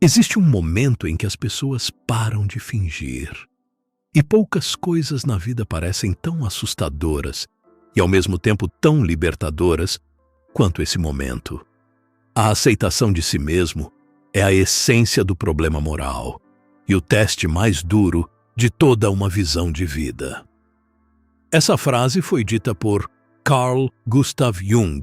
Existe um momento em que as pessoas param de fingir. E poucas coisas na vida parecem tão assustadoras e, ao mesmo tempo, tão libertadoras quanto esse momento. A aceitação de si mesmo é a essência do problema moral e o teste mais duro de toda uma visão de vida. Essa frase foi dita por Carl Gustav Jung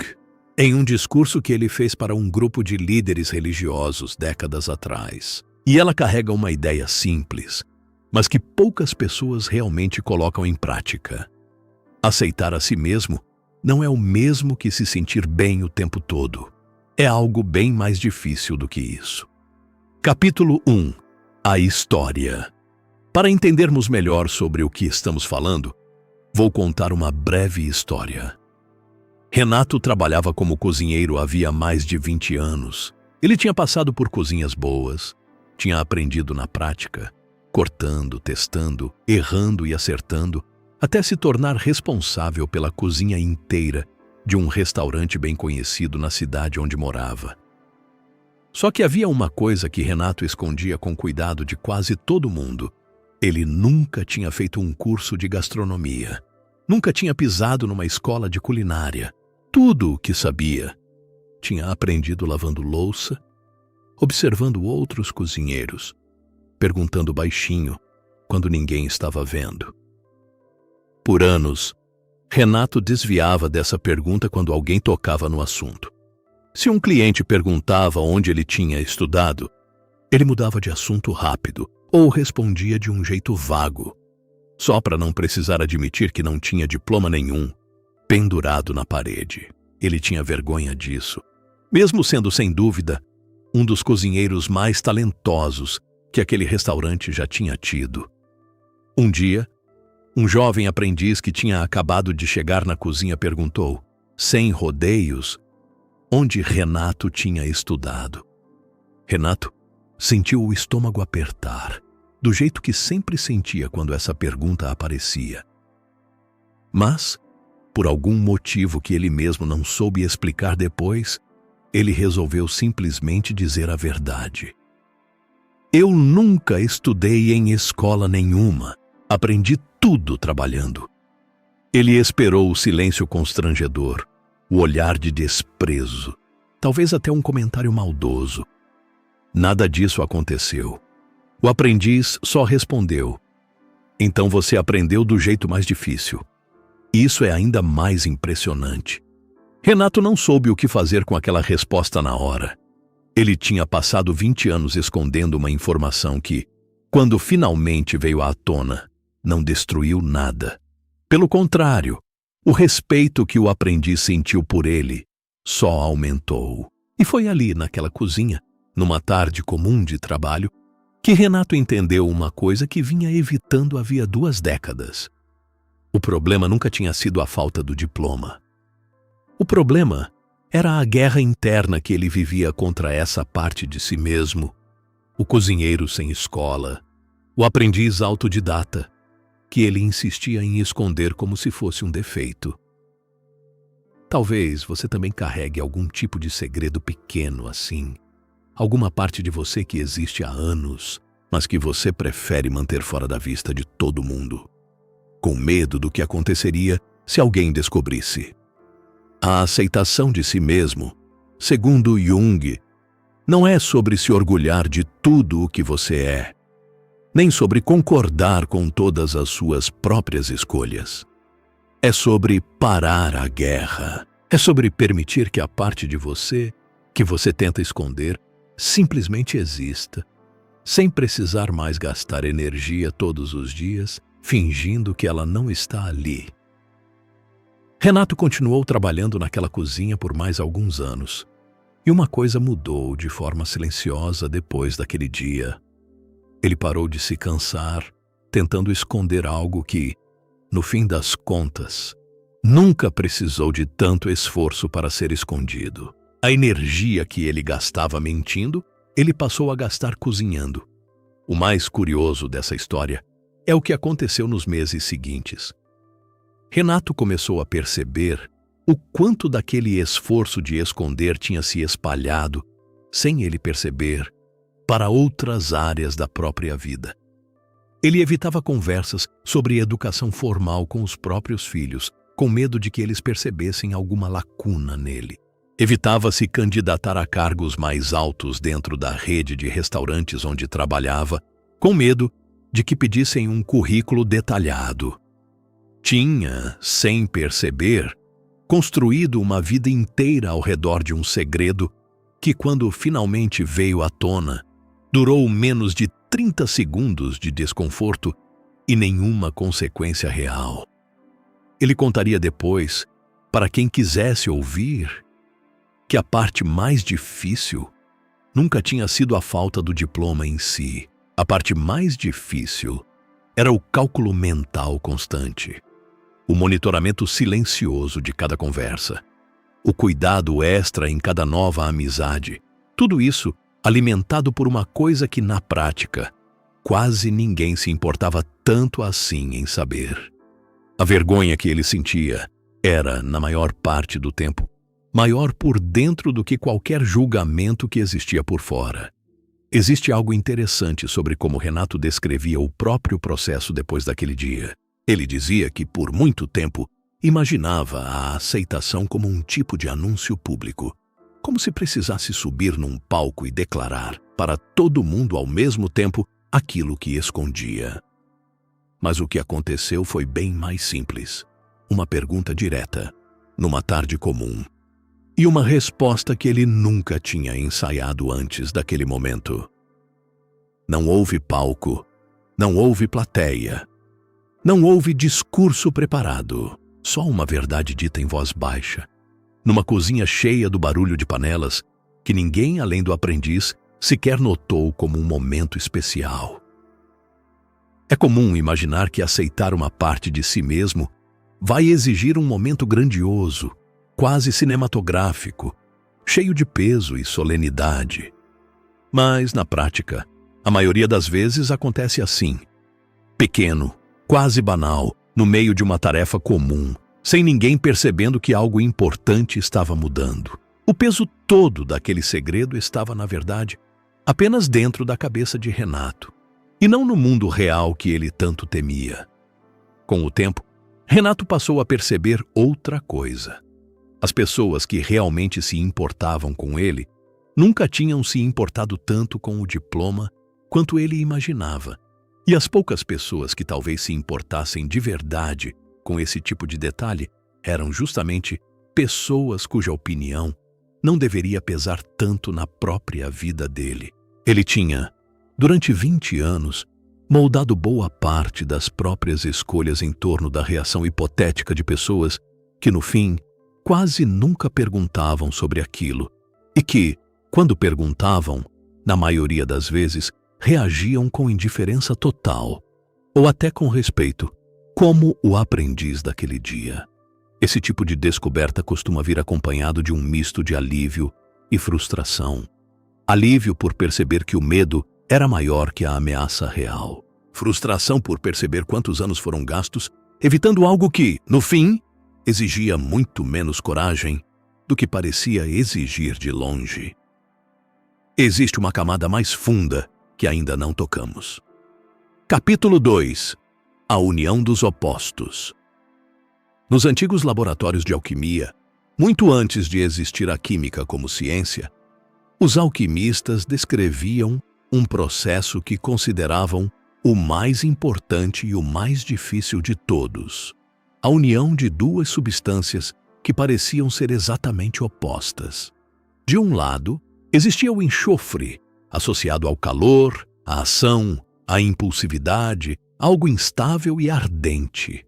em um discurso que ele fez para um grupo de líderes religiosos décadas atrás. E ela carrega uma ideia simples, mas que poucas pessoas realmente colocam em prática. Aceitar a si mesmo não é o mesmo que se sentir bem o tempo todo. É algo bem mais difícil do que isso. Capítulo 1. A história. Para entendermos melhor sobre o que estamos falando, vou contar uma breve história. Renato trabalhava como cozinheiro havia mais de 20 anos. Ele tinha passado por cozinhas boas, tinha aprendido na prática, cortando, testando, errando e acertando, até se tornar responsável pela cozinha inteira de um restaurante bem conhecido na cidade onde morava. Só que havia uma coisa que Renato escondia com cuidado de quase todo mundo. Ele nunca tinha feito um curso de gastronomia. Nunca tinha pisado numa escola de culinária. Tudo o que sabia, tinha aprendido lavando louça, observando outros cozinheiros, perguntando baixinho quando ninguém estava vendo. Por anos, Renato desviava dessa pergunta quando alguém tocava no assunto. Se um cliente perguntava onde ele tinha estudado, ele mudava de assunto rápido ou respondia de um jeito vago, só para não precisar admitir que não tinha diploma nenhum pendurado na parede. Ele tinha vergonha disso, mesmo sendo, sem dúvida, um dos cozinheiros mais talentosos que aquele restaurante já tinha tido. Um dia, um jovem aprendiz que tinha acabado de chegar na cozinha perguntou, sem rodeios, onde Renato tinha estudado. Renato sentiu o estômago apertar, do jeito que sempre sentia quando essa pergunta aparecia. Mas, por algum motivo que ele mesmo não soube explicar depois, ele resolveu simplesmente dizer a verdade. Eu nunca estudei em escola nenhuma. Aprendi tudo trabalhando. Ele esperou o silêncio constrangedor, o olhar de desprezo, talvez até um comentário maldoso. Nada disso aconteceu. O aprendiz só respondeu: então você aprendeu do jeito mais difícil. Isso é ainda mais impressionante. Renato não soube o que fazer com aquela resposta na hora. Ele tinha passado 20 anos escondendo uma informação que, quando finalmente veio à tona, não destruiu nada. Pelo contrário, o respeito que o aprendiz sentiu por ele só aumentou. E foi ali, naquela cozinha, numa tarde comum de trabalho, que Renato entendeu uma coisa que vinha evitando havia 2 décadas. O problema nunca tinha sido a falta do diploma. O problema era a guerra interna que ele vivia contra essa parte de si mesmo, o cozinheiro sem escola, o aprendiz autodidata, que ele insistia em esconder como se fosse um defeito. Talvez você também carregue algum tipo de segredo pequeno assim, alguma parte de você que existe há anos, mas que você prefere manter fora da vista de todo mundo, com medo do que aconteceria se alguém descobrisse. A aceitação de si mesmo, segundo Jung, não é sobre se orgulhar de tudo o que você é, nem sobre concordar com todas as suas próprias escolhas. É sobre parar a guerra. É sobre permitir que a parte de você, que você tenta esconder, simplesmente exista, sem precisar mais gastar energia todos os dias, fingindo que ela não está ali. Renato continuou trabalhando naquela cozinha por mais alguns anos. E uma coisa mudou de forma silenciosa depois daquele dia. Ele parou de se cansar, tentando esconder algo que, no fim das contas, nunca precisou de tanto esforço para ser escondido. A energia que ele gastava mentindo, ele passou a gastar cozinhando. O mais curioso dessa história é o que aconteceu nos meses seguintes. Renato começou a perceber o quanto daquele esforço de esconder tinha se espalhado, sem ele perceber, para outras áreas da própria vida. Ele evitava conversas sobre educação formal com os próprios filhos, com medo de que eles percebessem alguma lacuna nele. Evitava se candidatar a cargos mais altos dentro da rede de restaurantes onde trabalhava, com medo de que pedissem um currículo detalhado. Tinha, sem perceber, construído uma vida inteira ao redor de um segredo que, quando finalmente veio à tona, durou menos de 30 segundos de desconforto e nenhuma consequência real. Ele contaria depois, para quem quisesse ouvir, que a parte mais difícil nunca tinha sido a falta do diploma em si. A parte mais difícil era o cálculo mental constante, o monitoramento silencioso de cada conversa, o cuidado extra em cada nova amizade. Tudo isso alimentado por uma coisa que, na prática, quase ninguém se importava tanto assim em saber. A vergonha que ele sentia era, na maior parte do tempo, maior por dentro do que qualquer julgamento que existia por fora. Existe algo interessante sobre como Renato descrevia o próprio processo depois daquele dia. Ele dizia que, por muito tempo, imaginava a aceitação como um tipo de anúncio público, como se precisasse subir num palco e declarar para todo mundo ao mesmo tempo aquilo que escondia. Mas o que aconteceu foi bem mais simples. Uma pergunta direta, numa tarde comum, e uma resposta que ele nunca tinha ensaiado antes daquele momento. Não houve palco, não houve plateia, não houve discurso preparado, só uma verdade dita em voz baixa, numa cozinha cheia do barulho de panelas que ninguém além do aprendiz sequer notou como um momento especial. É comum imaginar que aceitar uma parte de si mesmo vai exigir um momento grandioso, quase cinematográfico, cheio de peso e solenidade. Mas, na prática, a maioria das vezes acontece assim, pequeno, quase banal, no meio de uma tarefa comum, sem ninguém percebendo que algo importante estava mudando. O peso todo daquele segredo estava, na verdade, apenas dentro da cabeça de Renato, e não no mundo real que ele tanto temia. Com o tempo, Renato passou a perceber outra coisa. As pessoas que realmente se importavam com ele nunca tinham se importado tanto com o diploma quanto ele imaginava. E as poucas pessoas que talvez se importassem de verdade com esse tipo de detalhe eram justamente pessoas cuja opinião não deveria pesar tanto na própria vida dele. Ele tinha, durante 20 anos, moldado boa parte das próprias escolhas em torno da reação hipotética de pessoas que, no fim, quase nunca perguntavam sobre aquilo e que, quando perguntavam, na maioria das vezes, reagiam com indiferença total ou até com respeito, como o aprendiz daquele dia. Esse tipo de descoberta costuma vir acompanhado de um misto de alívio e frustração. Alívio por perceber que o medo era maior que a ameaça real. Frustração por perceber quantos anos foram gastos evitando algo que, no fim, exigia muito menos coragem do que parecia exigir de longe. Existe uma camada mais funda que ainda não tocamos. Capítulo 2. A união dos opostos. Nos antigos laboratórios de alquimia, muito antes de existir a química como ciência, os alquimistas descreviam um processo que consideravam o mais importante e o mais difícil de todos: a união de duas substâncias que pareciam ser exatamente opostas. De um lado, existia o enxofre, associado ao calor, à ação, à impulsividade, algo instável e ardente.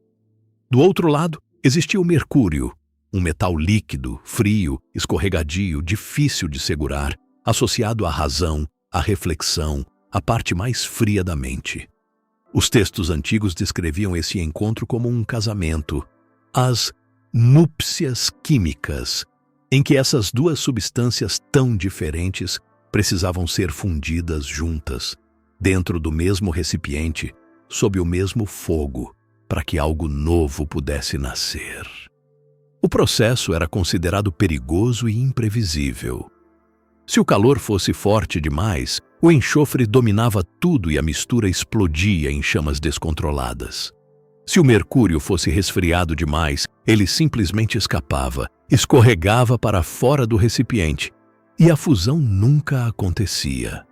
Do outro lado, existia o mercúrio, um metal líquido, frio, escorregadio, difícil de segurar, associado à razão, à reflexão, à parte mais fria da mente. Os textos antigos descreviam esse encontro como um casamento, as núpcias químicas, em que essas duas substâncias tão diferentes precisavam ser fundidas juntas, dentro do mesmo recipiente, sob o mesmo fogo, para que algo novo pudesse nascer. O processo era considerado perigoso e imprevisível. Se o calor fosse forte demais, O enxofre dominava tudo e a mistura explodia em chamas descontroladas. Se o mercúrio fosse resfriado demais, ele simplesmente escapava, escorregava para fora do recipiente, e a fusão nunca acontecia.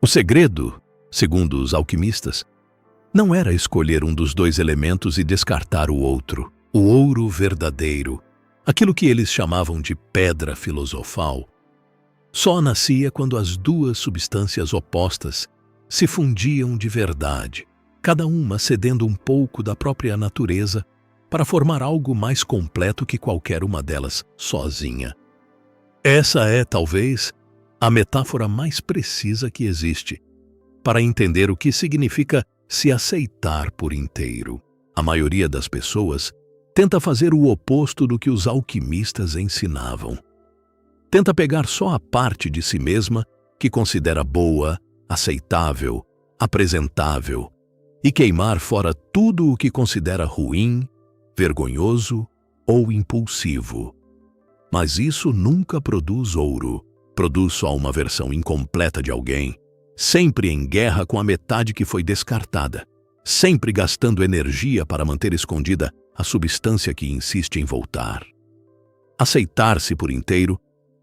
O segredo, segundo os alquimistas, não era escolher um dos dois elementos e descartar o outro, o ouro verdadeiro, aquilo que eles chamavam de pedra filosofal. Só nascia quando as duas substâncias opostas se fundiam de verdade, cada uma cedendo um pouco da própria natureza para formar algo mais completo que qualquer uma delas sozinha. Essa é, talvez, a metáfora mais precisa que existe para entender o que significa se aceitar por inteiro. A maioria das pessoas tenta fazer o oposto do que os alquimistas ensinavam. Tenta pegar só a parte de si mesma que considera boa, aceitável, apresentável e queimar fora tudo o que considera ruim, vergonhoso ou impulsivo. Mas isso nunca produz ouro, produz só uma versão incompleta de alguém, sempre em guerra com a metade que foi descartada, sempre gastando energia para manter escondida a substância que insiste em voltar. Aceitar-se por inteiro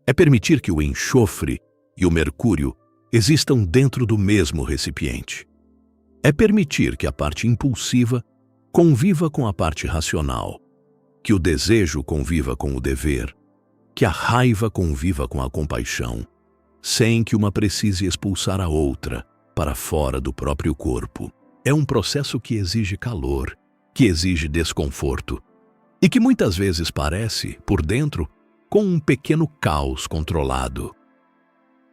é permitir que o enxofre e o mercúrio existam dentro do mesmo recipiente. É permitir que a parte impulsiva conviva com a parte racional, que o desejo conviva com o dever, que a raiva conviva com a compaixão, sem que uma precise expulsar a outra para fora do próprio corpo. É um processo que exige calor, que exige desconforto e que muitas vezes parece, por dentro, com um pequeno caos controlado.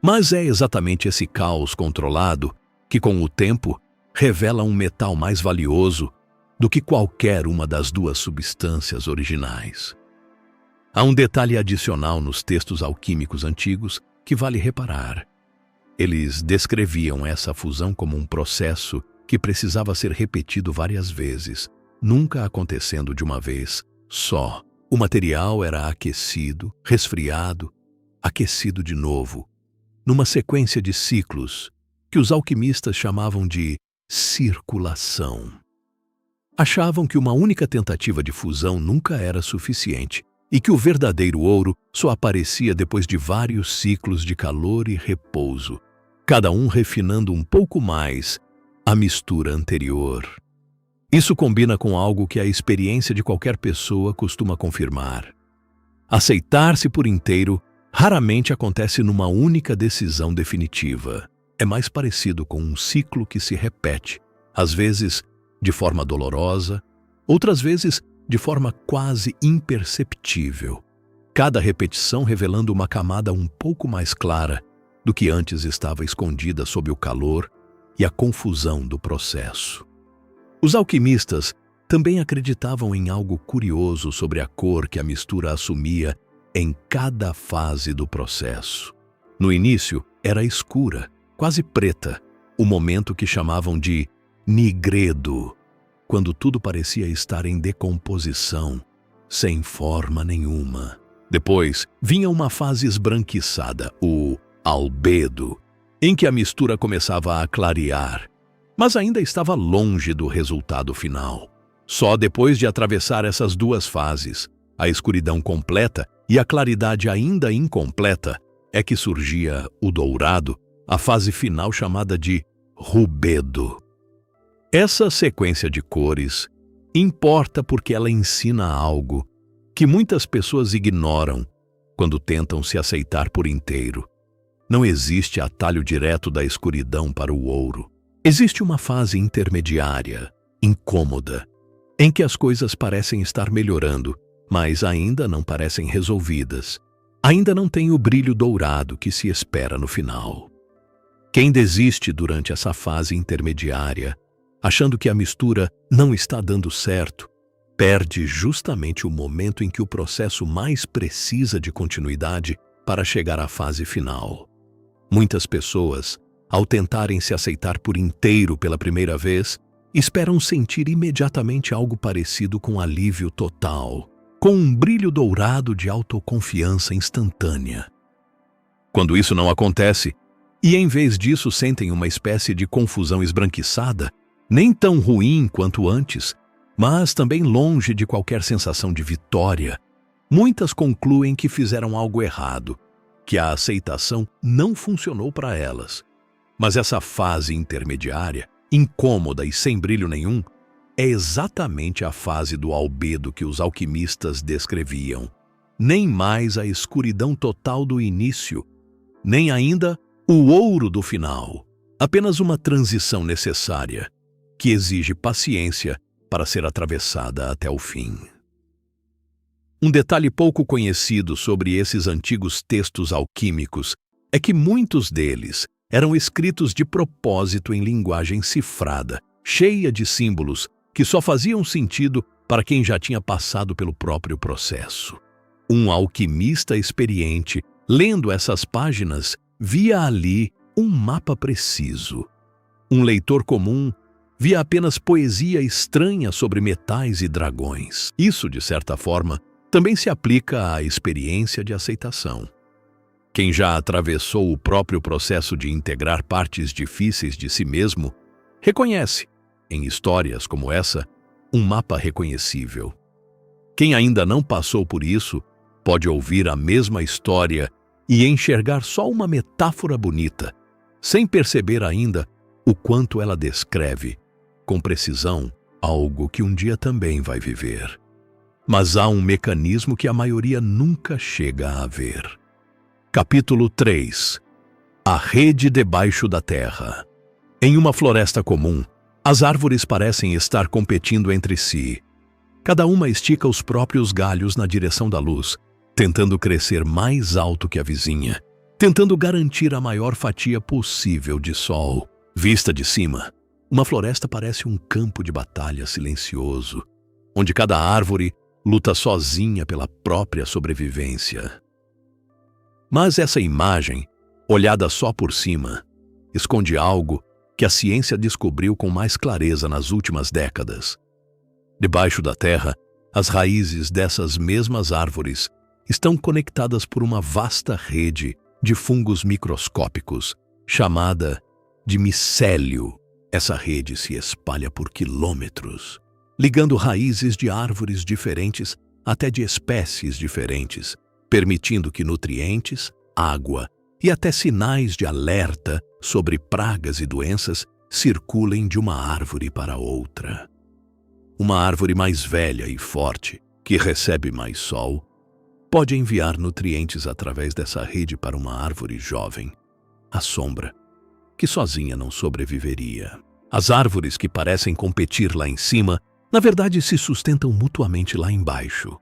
Mas é exatamente esse caos controlado que, com o tempo, revela um metal mais valioso do que qualquer uma das duas substâncias originais. Há um detalhe adicional nos textos alquímicos antigos que vale reparar. Eles descreviam essa fusão como um processo que precisava ser repetido várias vezes, nunca acontecendo de uma vez só. O material era aquecido, resfriado, aquecido de novo, numa sequência de ciclos que os alquimistas chamavam de circulação. Achavam que uma única tentativa de fusão nunca era suficiente e que o verdadeiro ouro só aparecia depois de vários ciclos de calor e repouso, cada um refinando um pouco mais a mistura anterior. Isso combina com algo que a experiência de qualquer pessoa costuma confirmar. Aceitar-se por inteiro raramente acontece numa única decisão definitiva. É mais parecido com um ciclo que se repete, às vezes de forma dolorosa, outras vezes de forma quase imperceptível. Cada repetição revelando uma camada um pouco mais clara do que antes estava escondida sob o calor e a confusão do processo. Os alquimistas também acreditavam em algo curioso sobre a cor que a mistura assumia em cada fase do processo. No início, era escura, quase preta, o momento que chamavam de nigredo, quando tudo parecia estar em decomposição, sem forma nenhuma. Depois, vinha uma fase esbranquiçada, o albedo, em que a mistura começava a clarear, mas ainda estava longe do resultado final. Só depois de atravessar essas duas fases, a escuridão completa e a claridade ainda incompleta, é que surgia o dourado, a fase final chamada de rubedo. Essa sequência de cores importa porque ela ensina algo que muitas pessoas ignoram quando tentam se aceitar por inteiro. Não existe atalho direto da escuridão para o ouro. Existe uma fase intermediária, incômoda, em que as coisas parecem estar melhorando, mas ainda não parecem resolvidas. Ainda não tem o brilho dourado que se espera no final. Quem desiste durante essa fase intermediária, achando que a mistura não está dando certo, perde justamente o momento em que o processo mais precisa de continuidade para chegar à fase final. Muitas pessoas, ao tentarem se aceitar por inteiro pela primeira vez, esperam sentir imediatamente algo parecido com alívio total, com um brilho dourado de autoconfiança instantânea. Quando isso não acontece, E em vez disso sentem uma espécie de confusão esbranquiçada, nem tão ruim quanto antes, mas também longe de qualquer sensação de vitória. Muitas concluem que fizeram algo errado, que a aceitação não funcionou para elas. Mas essa fase intermediária, incômoda e sem brilho nenhum, é exatamente a fase do albedo que os alquimistas descreviam. Nem mais a escuridão total do início, nem ainda o ouro do final. Apenas uma transição necessária, que exige paciência para ser atravessada até o fim. Um detalhe pouco conhecido sobre esses antigos textos alquímicos é que muitos deles eram escritos de propósito em linguagem cifrada, cheia de símbolos que só faziam sentido para quem já tinha passado pelo próprio processo. Um alquimista experiente, lendo essas páginas, via ali um mapa preciso. Um leitor comum via apenas poesia estranha sobre metais e dragões. Isso, de certa forma, também se aplica à experiência de aceitação. Quem já atravessou o próprio processo de integrar partes difíceis de si mesmo, reconhece, em histórias como essa, um mapa reconhecível. Quem ainda não passou por isso, pode ouvir a mesma história e enxergar só uma metáfora bonita, sem perceber ainda o quanto ela descreve, com precisão, algo que um dia também vai viver. Mas há um mecanismo que a maioria nunca chega a ver. Capítulo 3. A rede debaixo da terra. Em uma floresta comum, as árvores parecem estar competindo entre si. Cada uma estica os próprios galhos na direção da luz, tentando crescer mais alto que a vizinha, tentando garantir a maior fatia possível de sol. Vista de cima, uma floresta parece um campo de batalha silencioso, onde cada árvore luta sozinha pela própria sobrevivência. Mas essa imagem, olhada só por cima, esconde algo que a ciência descobriu com mais clareza nas últimas décadas. Debaixo da terra, as raízes dessas mesmas árvores estão conectadas por uma vasta rede de fungos microscópicos, chamada de micélio. Essa rede se espalha por quilômetros, ligando raízes de árvores diferentes até de espécies diferentes, permitindo que nutrientes, água e até sinais de alerta sobre pragas e doenças circulem de uma árvore para outra. Uma árvore mais velha e forte, que recebe mais sol, pode enviar nutrientes através dessa rede para uma árvore jovem, a sombra, que sozinha não sobreviveria. As árvores que parecem competir lá em cima, na verdade se sustentam mutuamente lá embaixo.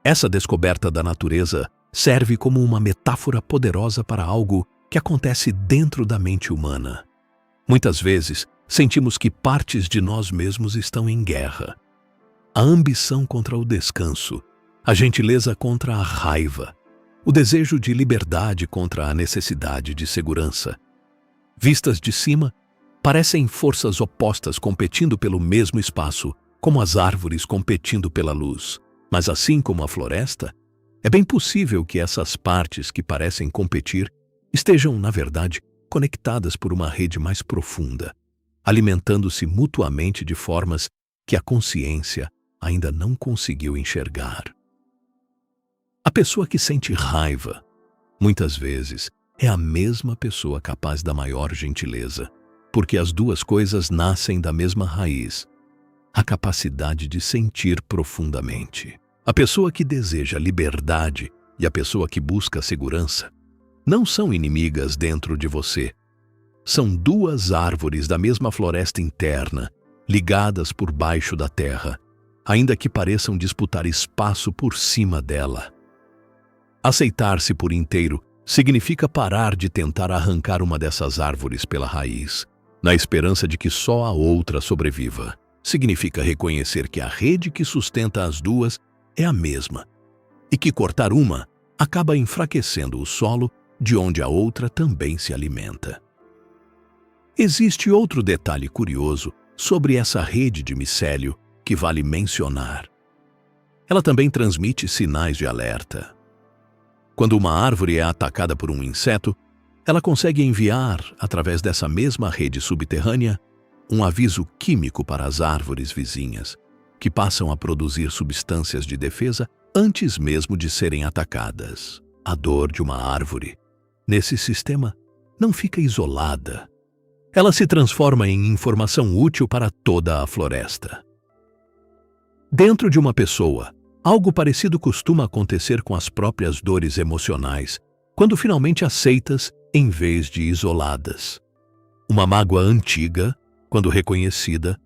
Essa descoberta da natureza serve como uma metáfora poderosa para algo que acontece dentro da mente humana. Muitas vezes, sentimos que partes de nós mesmos estão em guerra. A ambição contra o descanso, a gentileza contra a raiva, o desejo de liberdade contra a necessidade de segurança. Vistas de cima, parecem forças opostas competindo pelo mesmo espaço, como as árvores competindo pela luz. Mas assim como a floresta, é bem possível que essas partes que parecem competir estejam, na verdade, conectadas por uma rede mais profunda, alimentando-se mutuamente de formas que a consciência ainda não conseguiu enxergar. A pessoa que sente raiva, muitas vezes, é a mesma pessoa capaz da maior gentileza, porque as duas coisas nascem da mesma raiz, a capacidade de sentir profundamente. A pessoa que deseja liberdade e a pessoa que busca segurança não são inimigas dentro de você. São duas árvores da mesma floresta interna, ligadas por baixo da terra, ainda que pareçam disputar espaço por cima dela. Aceitar-se por inteiro significa parar de tentar arrancar uma dessas árvores pela raiz, na esperança de que só a outra sobreviva. Significa reconhecer que a rede que sustenta as duas é a mesma, e que cortar uma acaba enfraquecendo o solo de onde a outra também se alimenta. Existe outro detalhe curioso sobre essa rede de micélio que vale mencionar. Ela também transmite sinais de alerta. Quando uma árvore é atacada por um inseto, ela consegue enviar, através dessa mesma rede subterrânea, um aviso químico para as árvores vizinhas, que passam a produzir substâncias de defesa antes mesmo de serem atacadas. A dor de uma árvore, nesse sistema, não fica isolada. Ela se transforma em informação útil para toda a floresta. Dentro de uma pessoa, algo parecido costuma acontecer com as próprias dores emocionais, quando finalmente aceitas em vez de isoladas. Uma mágoa antiga, quando reconhecida,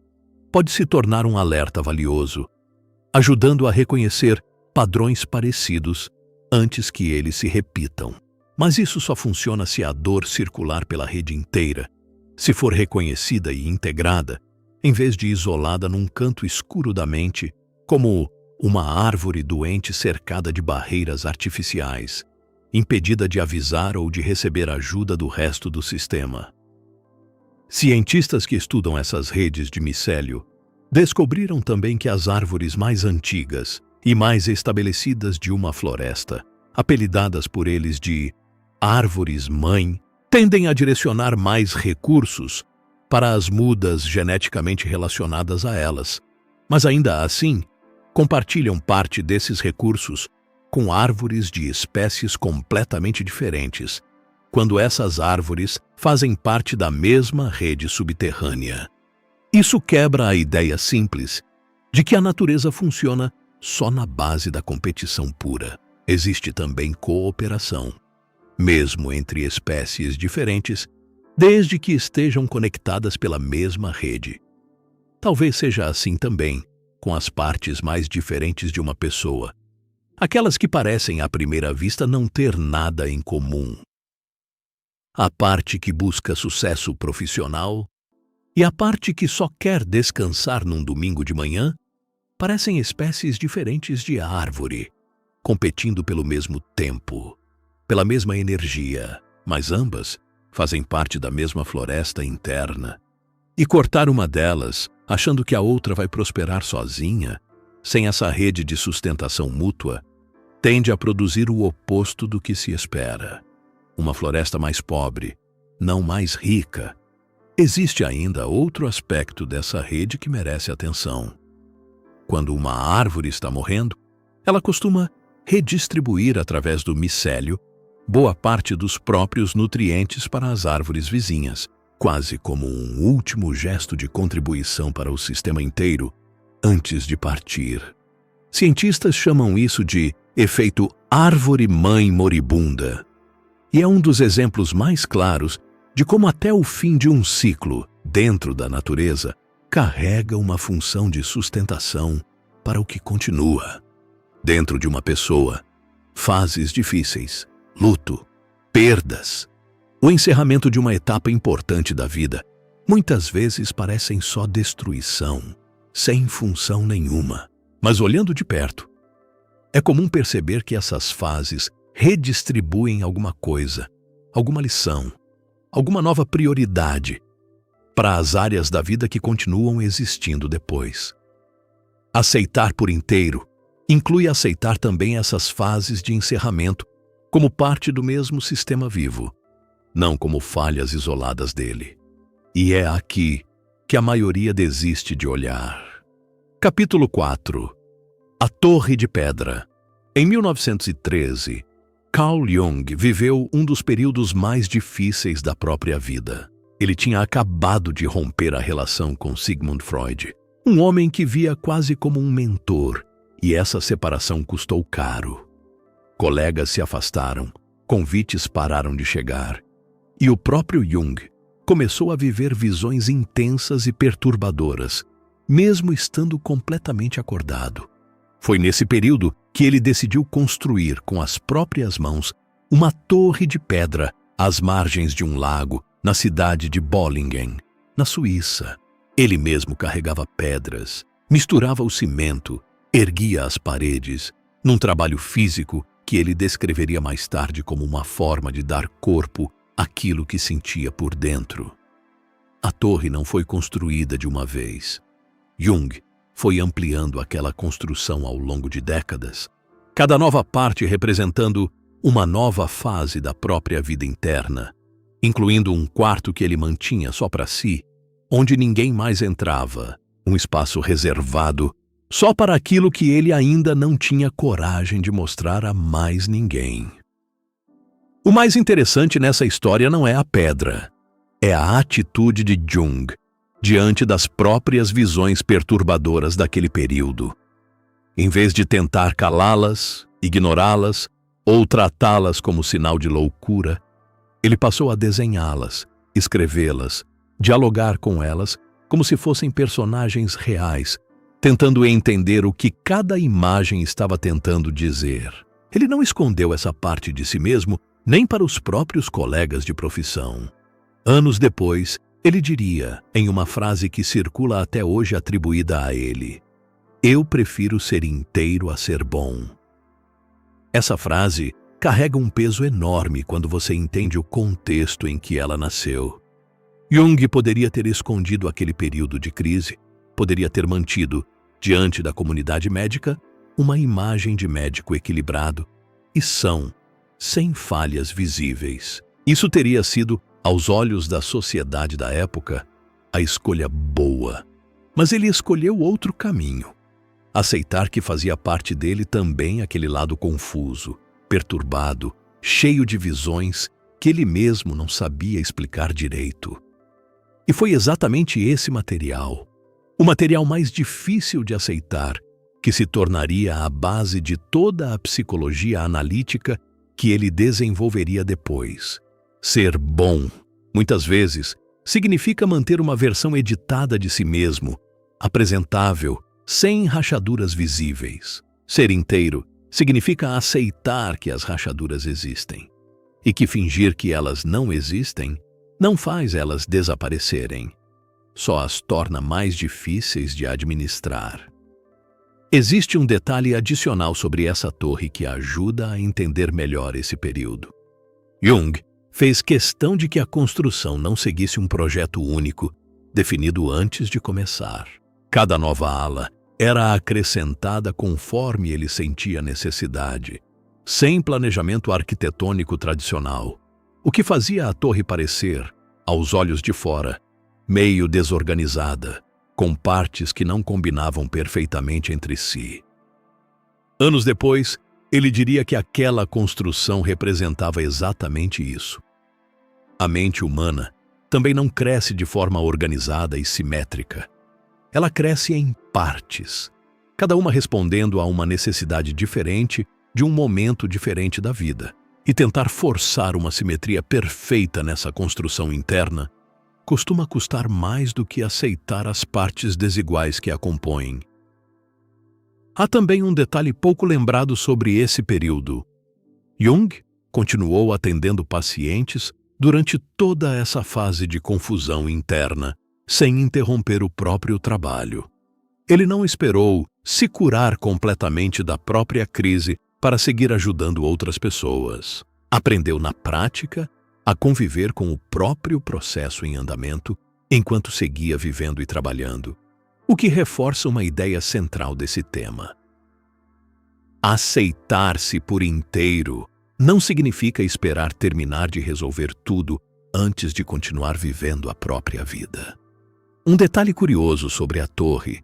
pode se tornar um alerta valioso, ajudando a reconhecer padrões parecidos antes que eles se repitam. Mas isso só funciona se a dor circular pela rede inteira, se for reconhecida e integrada, em vez de isolada num canto escuro da mente, como uma árvore doente cercada de barreiras artificiais, impedida de avisar ou de receber ajuda do resto do sistema. Cientistas que estudam essas redes de micélio descobriram também que as árvores mais antigas e mais estabelecidas de uma floresta, apelidadas por eles de árvores-mãe, tendem a direcionar mais recursos para as mudas geneticamente relacionadas a elas, mas ainda assim compartilham parte desses recursos com árvores de espécies completamente diferentes, quando essas árvores fazem parte da mesma rede subterrânea. Isso quebra a ideia simples de que a natureza funciona só na base da competição pura. Existe também cooperação, mesmo entre espécies diferentes, desde que estejam conectadas pela mesma rede. Talvez seja assim também com as partes mais diferentes de uma pessoa, aquelas que parecem à primeira vista não ter nada em comum. A parte que busca sucesso profissional e a parte que só quer descansar num domingo de manhã parecem espécies diferentes de árvore, competindo pelo mesmo tempo, pela mesma energia, mas ambas fazem parte da mesma floresta interna. E cortar uma delas, achando que a outra vai prosperar sozinha, sem essa rede de sustentação mútua, tende a produzir o oposto do que se espera. Uma floresta mais pobre, não mais rica. Existe ainda outro aspecto dessa rede que merece atenção. Quando uma árvore está morrendo, ela costuma redistribuir através do micélio boa parte dos próprios nutrientes para as árvores vizinhas, quase como um último gesto de contribuição para o sistema inteiro antes de partir. Cientistas chamam isso de efeito árvore-mãe moribunda, e é um dos exemplos mais claros de como até o fim de um ciclo, dentro da natureza, carrega uma função de sustentação para o que continua. Dentro de uma pessoa, fases difíceis, luto, perdas, o encerramento de uma etapa importante da vida, muitas vezes parecem só destruição, sem função nenhuma. Mas olhando de perto, é comum perceber que essas fases redistribuem alguma coisa, alguma lição, alguma nova prioridade para as áreas da vida que continuam existindo depois. Aceitar por inteiro inclui aceitar também essas fases de encerramento como parte do mesmo sistema vivo, não como falhas isoladas dele. E é aqui que a maioria desiste de olhar. Capítulo 4. A Torre de Pedra. Em 1913, Carl Jung viveu um dos períodos mais difíceis da própria vida. Ele tinha acabado de romper a relação com Sigmund Freud, um homem que via quase como um mentor, e essa separação custou caro. Colegas se afastaram, convites pararam de chegar, e o próprio Jung começou a viver visões intensas e perturbadoras, mesmo estando completamente acordado. Foi nesse período que ele decidiu construir com as próprias mãos uma torre de pedra às margens de um lago na cidade de Bollingen, na Suíça. Ele mesmo carregava pedras, misturava o cimento, erguia as paredes, num trabalho físico que ele descreveria mais tarde como uma forma de dar corpo àquilo que sentia por dentro. A torre não foi construída de uma vez. Jung foi ampliando aquela construção ao longo de décadas, cada nova parte representando uma nova fase da própria vida interna, incluindo um quarto que ele mantinha só para si, onde ninguém mais entrava, um espaço reservado só para aquilo que ele ainda não tinha coragem de mostrar a mais ninguém. O mais interessante nessa história não é a pedra, é a atitude de Jung diante das próprias visões perturbadoras daquele período. Em vez de tentar calá-las, ignorá-las ou tratá-las como sinal de loucura, ele passou a desenhá-las, escrevê-las, dialogar com elas como se fossem personagens reais, tentando entender o que cada imagem estava tentando dizer. Ele não escondeu essa parte de si mesmo nem para os próprios colegas de profissão. Anos depois, ele diria, em uma frase que circula até hoje atribuída a ele: "Eu prefiro ser inteiro a ser bom." Essa frase carrega um peso enorme quando você entende o contexto em que ela nasceu. Jung poderia ter escondido aquele período de crise, poderia ter mantido, diante da comunidade médica, uma imagem de médico equilibrado e são, sem falhas visíveis. Isso teria sido, aos olhos da sociedade da época, a escolha boa. Mas ele escolheu outro caminho. Aceitar que fazia parte dele também aquele lado confuso, perturbado, cheio de visões que ele mesmo não sabia explicar direito. E foi exatamente esse material, o material mais difícil de aceitar, que se tornaria a base de toda a psicologia analítica que ele desenvolveria depois. Ser bom, muitas vezes, significa manter uma versão editada de si mesmo, apresentável, sem rachaduras visíveis. Ser inteiro significa aceitar que as rachaduras existem e que fingir que elas não existem não faz elas desaparecerem, só as torna mais difíceis de administrar. Existe um detalhe adicional sobre essa torre que ajuda a entender melhor esse período. Jung fez questão de que a construção não seguisse um projeto único, definido antes de começar. Cada nova ala era acrescentada conforme ele sentia necessidade, sem planejamento arquitetônico tradicional, o que fazia a torre parecer, aos olhos de fora, meio desorganizada, com partes que não combinavam perfeitamente entre si. Anos depois, ele diria que aquela construção representava exatamente isso. A mente humana também não cresce de forma organizada e simétrica. Ela cresce em partes, cada uma respondendo a uma necessidade diferente de um momento diferente da vida. E tentar forçar uma simetria perfeita nessa construção interna costuma custar mais do que aceitar as partes desiguais que a compõem. Há também um detalhe pouco lembrado sobre esse período. Jung continuou atendendo pacientes durante toda essa fase de confusão interna, sem interromper o próprio trabalho. Ele não esperou se curar completamente da própria crise para seguir ajudando outras pessoas. Aprendeu na prática a conviver com o próprio processo em andamento enquanto seguia vivendo e trabalhando, o que reforça uma ideia central desse tema. Aceitar-se por inteiro não significa esperar terminar de resolver tudo antes de continuar vivendo a própria vida. Um detalhe curioso sobre a torre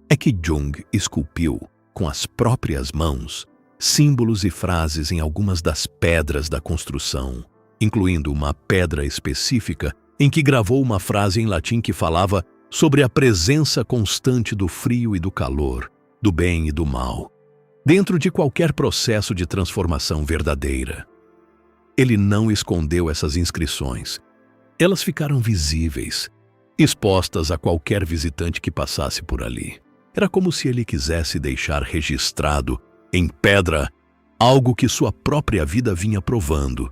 é que Jung esculpiu, com as próprias mãos, símbolos e frases em algumas das pedras da construção, incluindo uma pedra específica em que gravou uma frase em latim que falava sobre a presença constante do frio e do calor, do bem e do mal, dentro de qualquer processo de transformação verdadeira. Ele não escondeu essas inscrições. Elas ficaram visíveis, expostas a qualquer visitante que passasse por ali. Era como se ele quisesse deixar registrado em pedra algo que sua própria vida vinha provando,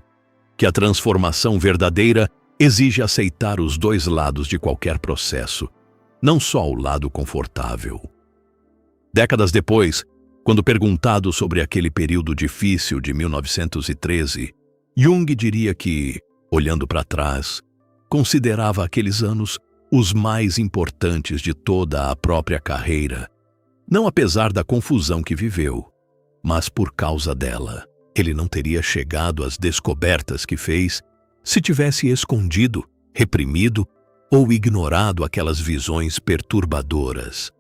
que a transformação verdadeira exige aceitar os dois lados de qualquer processo, não só o lado confortável. Décadas depois, quando perguntado sobre aquele período difícil de 1913, Jung diria que, olhando para trás, considerava aqueles anos os mais importantes de toda a própria carreira, não apesar da confusão que viveu, mas por causa dela. Ele não teria chegado às descobertas que fez se tivesse escondido, reprimido ou ignorado aquelas visões perturbadoras.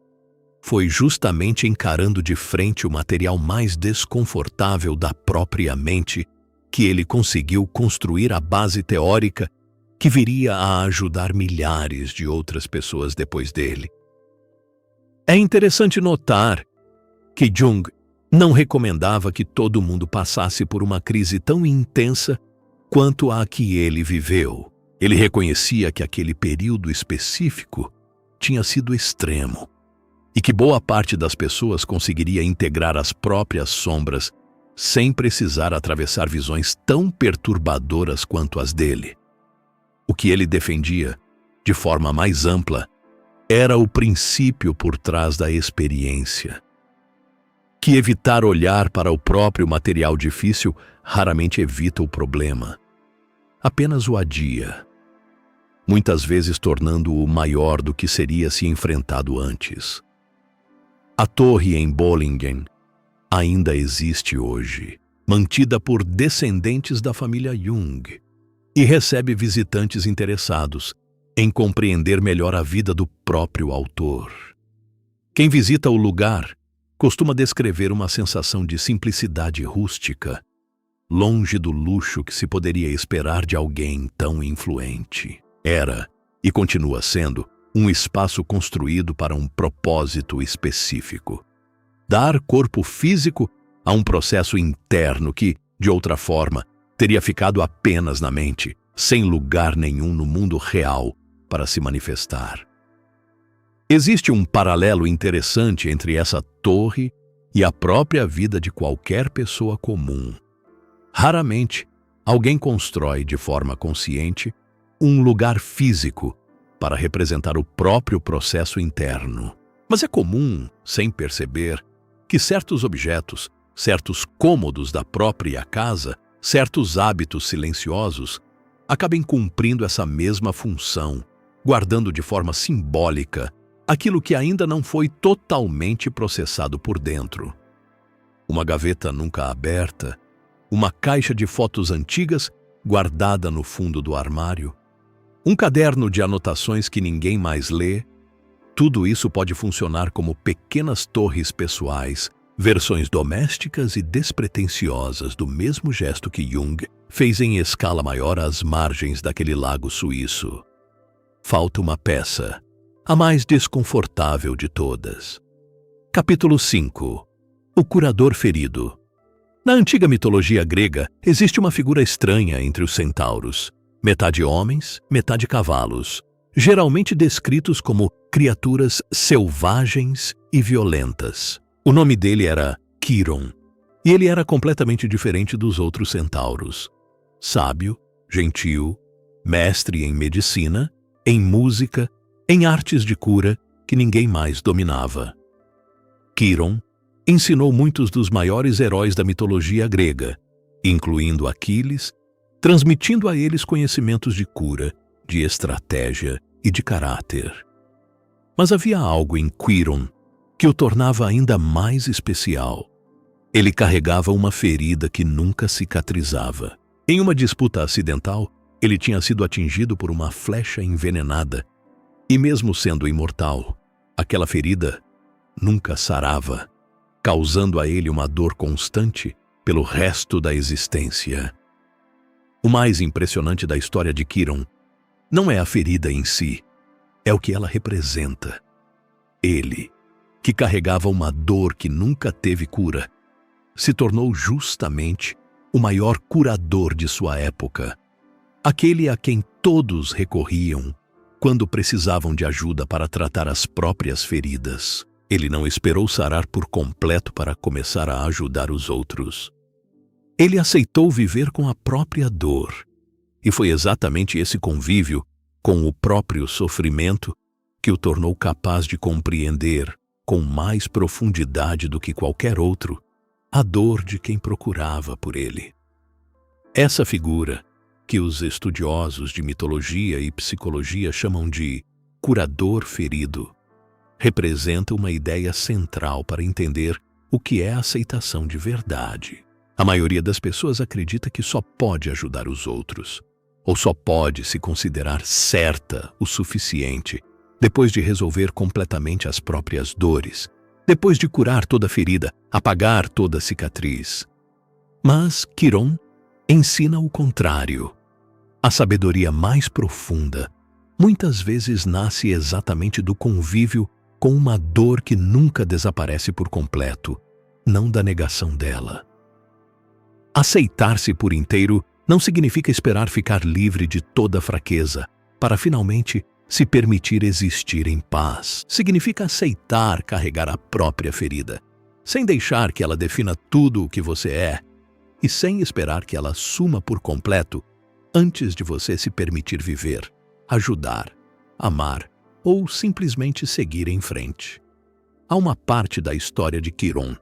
Foi justamente encarando de frente o material mais desconfortável da própria mente que ele conseguiu construir a base teórica que viria a ajudar milhares de outras pessoas depois dele. É interessante notar que Jung não recomendava que todo mundo passasse por uma crise tão intensa quanto a que ele viveu. Ele reconhecia que aquele período específico tinha sido extremo e que boa parte das pessoas conseguiria integrar as próprias sombras sem precisar atravessar visões tão perturbadoras quanto as dele. O que ele defendia, de forma mais ampla, era o princípio por trás da experiência. Que evitar olhar para o próprio material difícil raramente evita o problema. Apenas o adia, muitas vezes tornando-o maior do que seria se enfrentado antes. A torre em Bollingen ainda existe hoje, mantida por descendentes da família Jung, e recebe visitantes interessados em compreender melhor a vida do próprio autor. Quem visita o lugar costuma descrever uma sensação de simplicidade rústica, longe do luxo que se poderia esperar de alguém tão influente. Era, e continua sendo, um espaço construído para um propósito específico. Dar corpo físico a um processo interno que, de outra forma, teria ficado apenas na mente, sem lugar nenhum no mundo real para se manifestar. Existe um paralelo interessante entre essa torre e a própria vida de qualquer pessoa comum. Raramente, alguém constrói de forma consciente um lugar físico para representar o próprio processo interno. Mas é comum, sem perceber, que certos objetos, certos cômodos da própria casa, certos hábitos silenciosos, acabem cumprindo essa mesma função, guardando de forma simbólica aquilo que ainda não foi totalmente processado por dentro. Uma gaveta nunca aberta, uma caixa de fotos antigas guardada no fundo do armário, um caderno de anotações que ninguém mais lê, tudo isso pode funcionar como pequenas torres pessoais, versões domésticas e despretensiosas do mesmo gesto que Jung fez em escala maior às margens daquele lago suíço. Falta uma peça, a mais desconfortável de todas. Capítulo 5. O curador ferido. Na antiga mitologia grega, existe uma figura estranha entre os centauros. Metade homens, metade cavalos, geralmente descritos como criaturas selvagens e violentas. O nome dele era Quiron, e ele era completamente diferente dos outros centauros. Sábio, gentil, mestre em medicina, em música, em artes de cura que ninguém mais dominava. Quiron ensinou muitos dos maiores heróis da mitologia grega, incluindo Aquiles, transmitindo a eles conhecimentos de cura, de estratégia e de caráter. Mas havia algo em Quiron que o tornava ainda mais especial. Ele carregava uma ferida que nunca cicatrizava. Em uma disputa acidental, ele tinha sido atingido por uma flecha envenenada, e mesmo sendo imortal, aquela ferida nunca sarava, causando a ele uma dor constante pelo resto da existência. O mais impressionante da história de Quiron não é a ferida em si, é o que ela representa. Ele, que carregava uma dor que nunca teve cura, se tornou justamente o maior curador de sua época, aquele a quem todos recorriam quando precisavam de ajuda para tratar as próprias feridas. Ele não esperou sarar por completo para começar a ajudar os outros. Ele aceitou viver com a própria dor, e foi exatamente esse convívio com o próprio sofrimento que o tornou capaz de compreender, com mais profundidade do que qualquer outro, a dor de quem procurava por ele. Essa figura, que os estudiosos de mitologia e psicologia chamam de curador ferido, representa uma ideia central para entender o que é a aceitação de verdade. A maioria das pessoas acredita que só pode ajudar os outros, ou só pode se considerar certa o suficiente depois de resolver completamente as próprias dores, depois de curar toda ferida, apagar toda cicatriz. Mas Chiron ensina o contrário. A sabedoria mais profunda muitas vezes nasce exatamente do convívio com uma dor que nunca desaparece por completo, não da negação dela. Aceitar-se por inteiro não significa esperar ficar livre de toda fraqueza para finalmente se permitir existir em paz. Significa aceitar carregar a própria ferida, sem deixar que ela defina tudo o que você é e sem esperar que ela assuma por completo antes de você se permitir viver, ajudar, amar ou simplesmente seguir em frente. Há uma parte da história de Chiron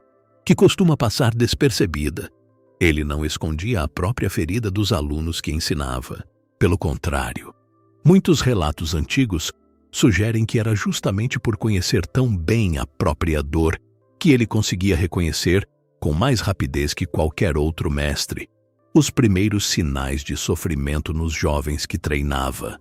que costuma passar despercebida. Ele não escondia a própria ferida dos alunos que ensinava. Pelo contrário, muitos relatos antigos sugerem que era justamente por conhecer tão bem a própria dor que ele conseguia reconhecer, com mais rapidez que qualquer outro mestre, os primeiros sinais de sofrimento nos jovens que treinava.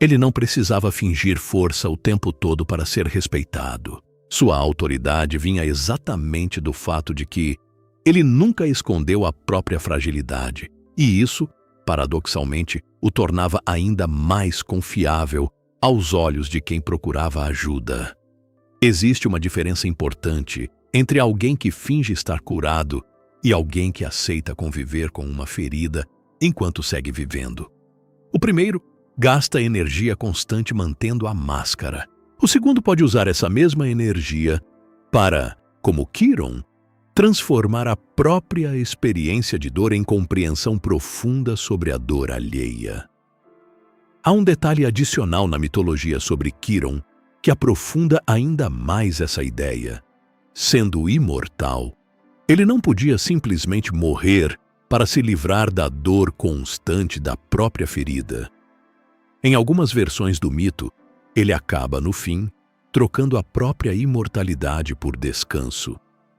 Ele não precisava fingir força o tempo todo para ser respeitado. Sua autoridade vinha exatamente do fato de que ele nunca escondeu a própria fragilidade, e isso, paradoxalmente, o tornava ainda mais confiável aos olhos de quem procurava ajuda. Existe uma diferença importante entre alguém que finge estar curado e alguém que aceita conviver com uma ferida enquanto segue vivendo. O primeiro gasta energia constante mantendo a máscara. O segundo pode usar essa mesma energia para, como Chiron, transformar a própria experiência de dor em compreensão profunda sobre a dor alheia. Há um detalhe adicional na mitologia sobre Chiron que aprofunda ainda mais essa ideia. Sendo imortal, ele não podia simplesmente morrer para se livrar da dor constante da própria ferida. Em algumas versões do mito, ele acaba, no fim, trocando a própria imortalidade por descanso,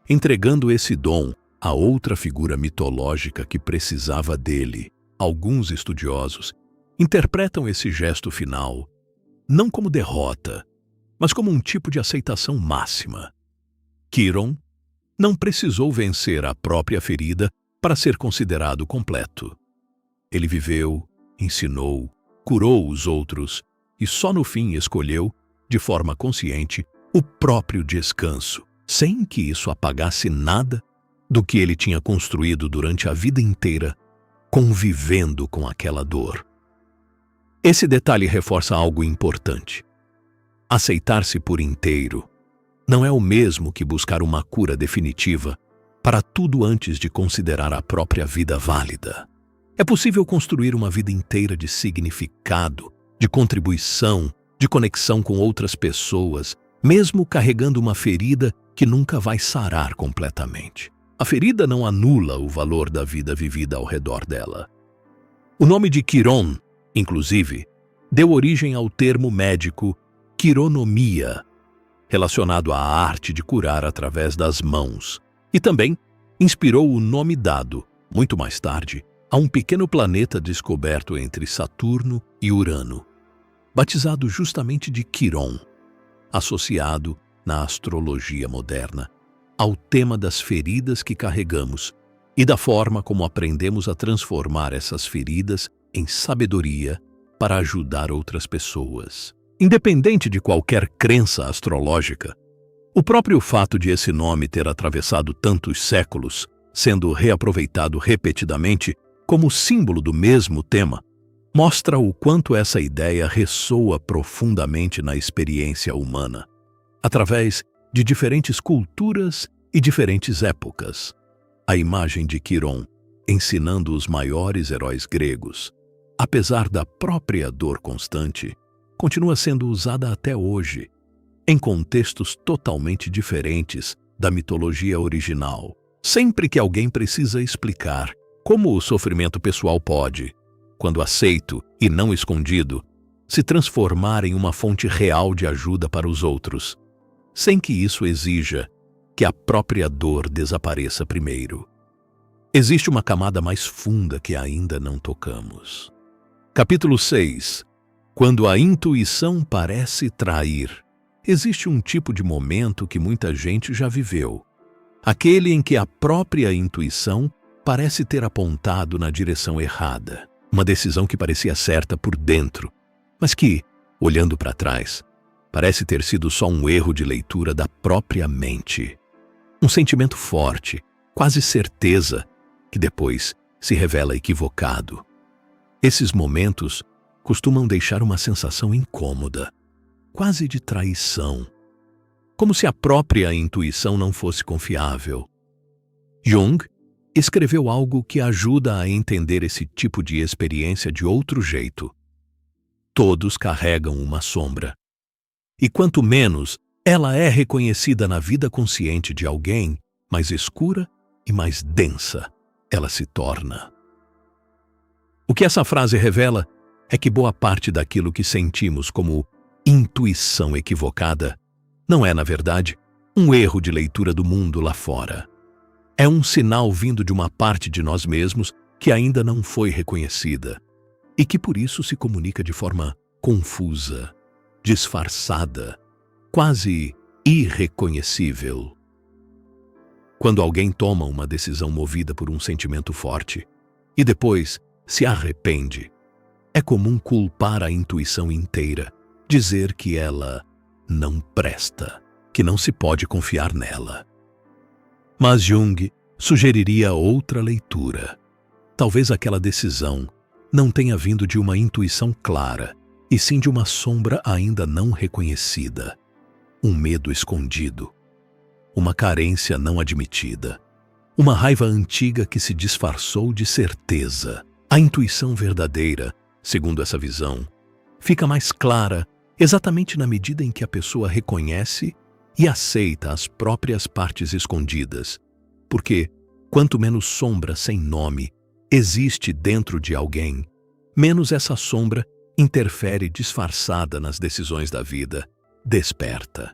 entregando esse dom a outra figura mitológica que precisava dele. Alguns estudiosos interpretam esse gesto final não como derrota, mas como um tipo de aceitação máxima. Chiron não precisou vencer a própria ferida para ser considerado completo. Ele viveu, ensinou, curou os outros e só no fim escolheu, de forma consciente, o próprio descanso, sem que isso apagasse nada do que ele tinha construído durante a vida inteira, convivendo com aquela dor. Esse detalhe reforça algo importante. Aceitar-se por inteiro não é o mesmo que buscar uma cura definitiva para tudo antes de considerar a própria vida válida. É possível construir uma vida inteira de significado, de contribuição, de conexão com outras pessoas, mesmo carregando uma ferida que nunca vai sarar completamente. A ferida não anula o valor da vida vivida ao redor dela. O nome de Chiron, inclusive, deu origem ao termo médico quironomia, relacionado à arte de curar através das mãos, e também inspirou o nome dado, muito mais tarde, a um pequeno planeta descoberto entre Saturno e Urano, batizado justamente de Quiron, associado, na astrologia moderna, ao tema das feridas que carregamos e da forma como aprendemos a transformar essas feridas em sabedoria para ajudar outras pessoas. Independente de qualquer crença astrológica, o próprio fato de esse nome ter atravessado tantos séculos, sendo reaproveitado repetidamente como símbolo do mesmo tema, mostra o quanto essa ideia ressoa profundamente na experiência humana, através de diferentes culturas e diferentes épocas. A imagem de Quiron, ensinando os maiores heróis gregos, apesar da própria dor constante, continua sendo usada até hoje, em contextos totalmente diferentes da mitologia original. Sempre que alguém precisa explicar como o sofrimento pessoal pode, quando aceito e não escondido, se transformar em uma fonte real de ajuda para os outros, sem que isso exija que a própria dor desapareça primeiro. Existe uma camada mais funda que ainda não tocamos. Capítulo 6. Quando a intuição parece trair. Existe um tipo de momento que muita gente já viveu. Aquele em que a própria intuição parece ter apontado na direção errada. Uma decisão que parecia certa por dentro, mas que, olhando para trás, parece ter sido só um erro de leitura da própria mente. Um sentimento forte, quase certeza, que depois se revela equivocado. Esses momentos costumam deixar uma sensação incômoda, quase de traição, como se a própria intuição não fosse confiável. Jung escreveu algo que ajuda a entender esse tipo de experiência de outro jeito. Todos carregam uma sombra. E quanto menos ela é reconhecida na vida consciente de alguém, mais escura e mais densa ela se torna. O que essa frase revela é que boa parte daquilo que sentimos como intuição equivocada não é, na verdade, um erro de leitura do mundo lá fora. É um sinal vindo de uma parte de nós mesmos que ainda não foi reconhecida e que por isso se comunica de forma confusa, disfarçada, quase irreconhecível. Quando alguém toma uma decisão movida por um sentimento forte e depois se arrepende, é comum culpar a intuição inteira, dizer que ela não presta, que não se pode confiar nela. Mas Jung sugeriria outra leitura. Talvez aquela decisão não tenha vindo de uma intuição clara, e sim de uma sombra ainda não reconhecida, um medo escondido, uma carência não admitida, uma raiva antiga que se disfarçou de certeza. A intuição verdadeira, segundo essa visão, fica mais clara exatamente na medida em que a pessoa reconhece e aceita as próprias partes escondidas, porque quanto menos sombra sem nome existe dentro de alguém, menos essa sombra interfere disfarçada nas decisões da vida, desperta.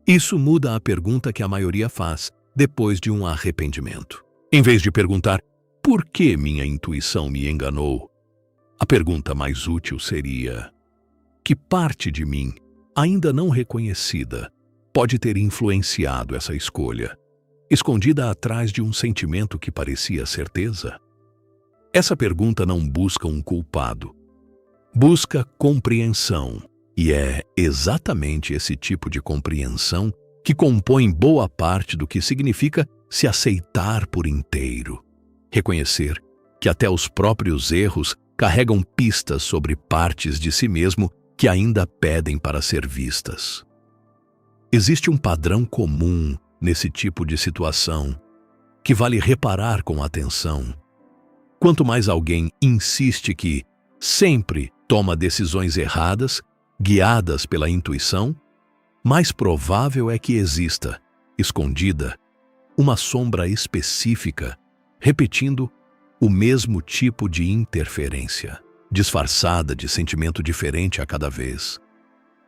Isso muda a pergunta que a maioria faz depois de um arrependimento. Em vez de perguntar, por que minha intuição me enganou? A pergunta mais útil seria, que parte de mim, ainda não reconhecida, pode ter influenciado essa escolha, escondida atrás de um sentimento que parecia certeza? Essa pergunta não busca um culpado, busca compreensão, e é exatamente esse tipo de compreensão que compõe boa parte do que significa se aceitar por inteiro. Reconhecer que até os próprios erros carregam pistas sobre partes de si mesmo que ainda pedem para ser vistas. Existe um padrão comum nesse tipo de situação que vale reparar com atenção. Quanto mais alguém insiste que sempre toma decisões erradas, guiadas pela intuição, mais provável é que exista, escondida, uma sombra específica, repetindo o mesmo tipo de interferência, disfarçada de sentimento diferente a cada vez.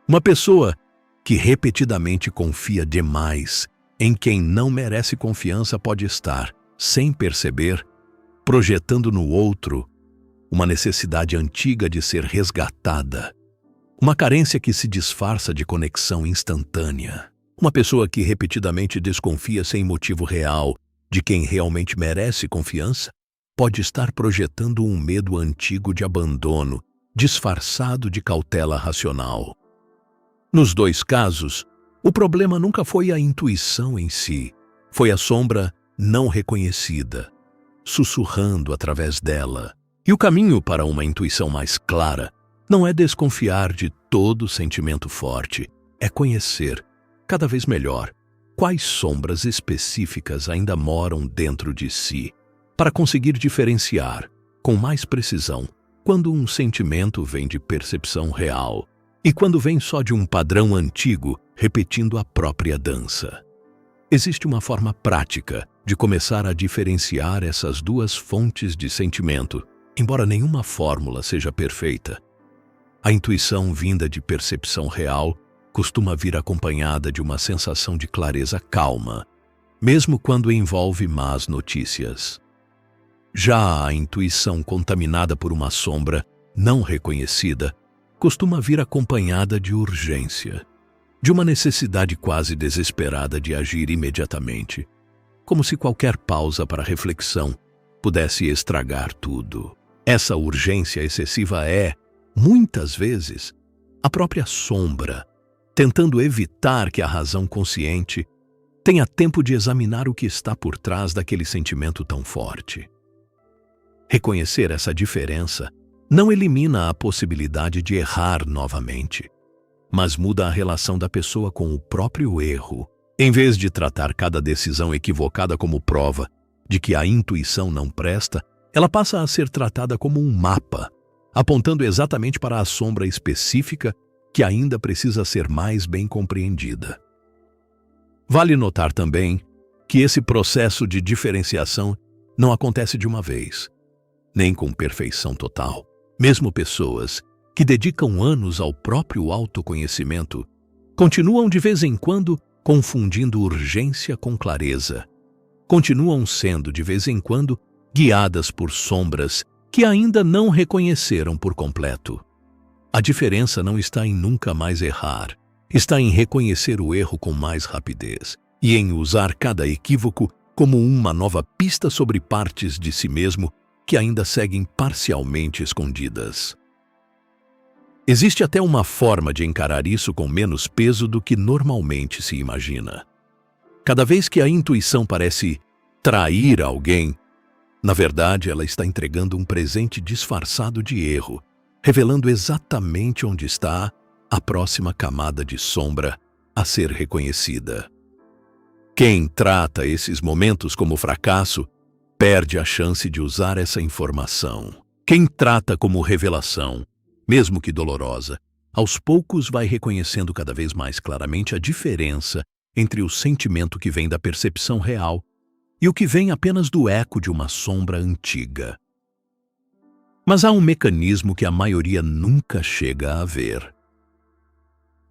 Uma pessoa que repetidamente confia demais em quem não merece confiança pode estar, sem perceber, projetando no outro uma necessidade antiga de ser resgatada, uma carência que se disfarça de conexão instantânea. Uma pessoa que repetidamente desconfia sem motivo real de quem realmente merece confiança pode estar projetando um medo antigo de abandono, disfarçado de cautela racional. Nos dois casos, o problema nunca foi a intuição em si, foi a sombra não reconhecida, sussurrando através dela. E o caminho para uma intuição mais clara não é desconfiar de todo sentimento forte, é conhecer, cada vez melhor, quais sombras específicas ainda moram dentro de si, para conseguir diferenciar, com mais precisão, quando um sentimento vem de percepção real e quando vem só de um padrão antigo repetindo a própria dança. Existe uma forma prática de começar a diferenciar essas duas fontes de sentimento, embora nenhuma fórmula seja perfeita. A intuição vinda de percepção real costuma vir acompanhada de uma sensação de clareza calma, mesmo quando envolve más notícias. Já a intuição contaminada por uma sombra não reconhecida, costuma vir acompanhada de urgência, de uma necessidade quase desesperada de agir imediatamente, como se qualquer pausa para reflexão pudesse estragar tudo. Essa urgência excessiva é, muitas vezes, a própria sombra, tentando evitar que a razão consciente tenha tempo de examinar o que está por trás daquele sentimento tão forte. Reconhecer essa diferença não elimina a possibilidade de errar novamente, mas muda a relação da pessoa com o próprio erro. Em vez de tratar cada decisão equivocada como prova de que a intuição não presta, ela passa a ser tratada como um mapa, apontando exatamente para a sombra específica que ainda precisa ser mais bem compreendida. Vale notar também que esse processo de diferenciação não acontece de uma vez, nem com perfeição total. Mesmo pessoas que dedicam anos ao próprio autoconhecimento continuam de vez em quando confundindo urgência com clareza. Continuam sendo de vez em quando guiadas por sombras que ainda não reconheceram por completo. A diferença não está em nunca mais errar, está em reconhecer o erro com mais rapidez e em usar cada equívoco como uma nova pista sobre partes de si mesmo que ainda seguem parcialmente escondidas. Existe até uma forma de encarar isso com menos peso do que normalmente se imagina. Cada vez que a intuição parece trair alguém, na verdade ela está entregando um presente disfarçado de erro, revelando exatamente onde está a próxima camada de sombra a ser reconhecida. Quem trata esses momentos como fracasso perde a chance de usar essa informação. Quem trata como revelação, mesmo que dolorosa, aos poucos vai reconhecendo cada vez mais claramente a diferença entre o sentimento que vem da percepção real e o que vem apenas do eco de uma sombra antiga. Mas há um mecanismo que a maioria nunca chega a ver.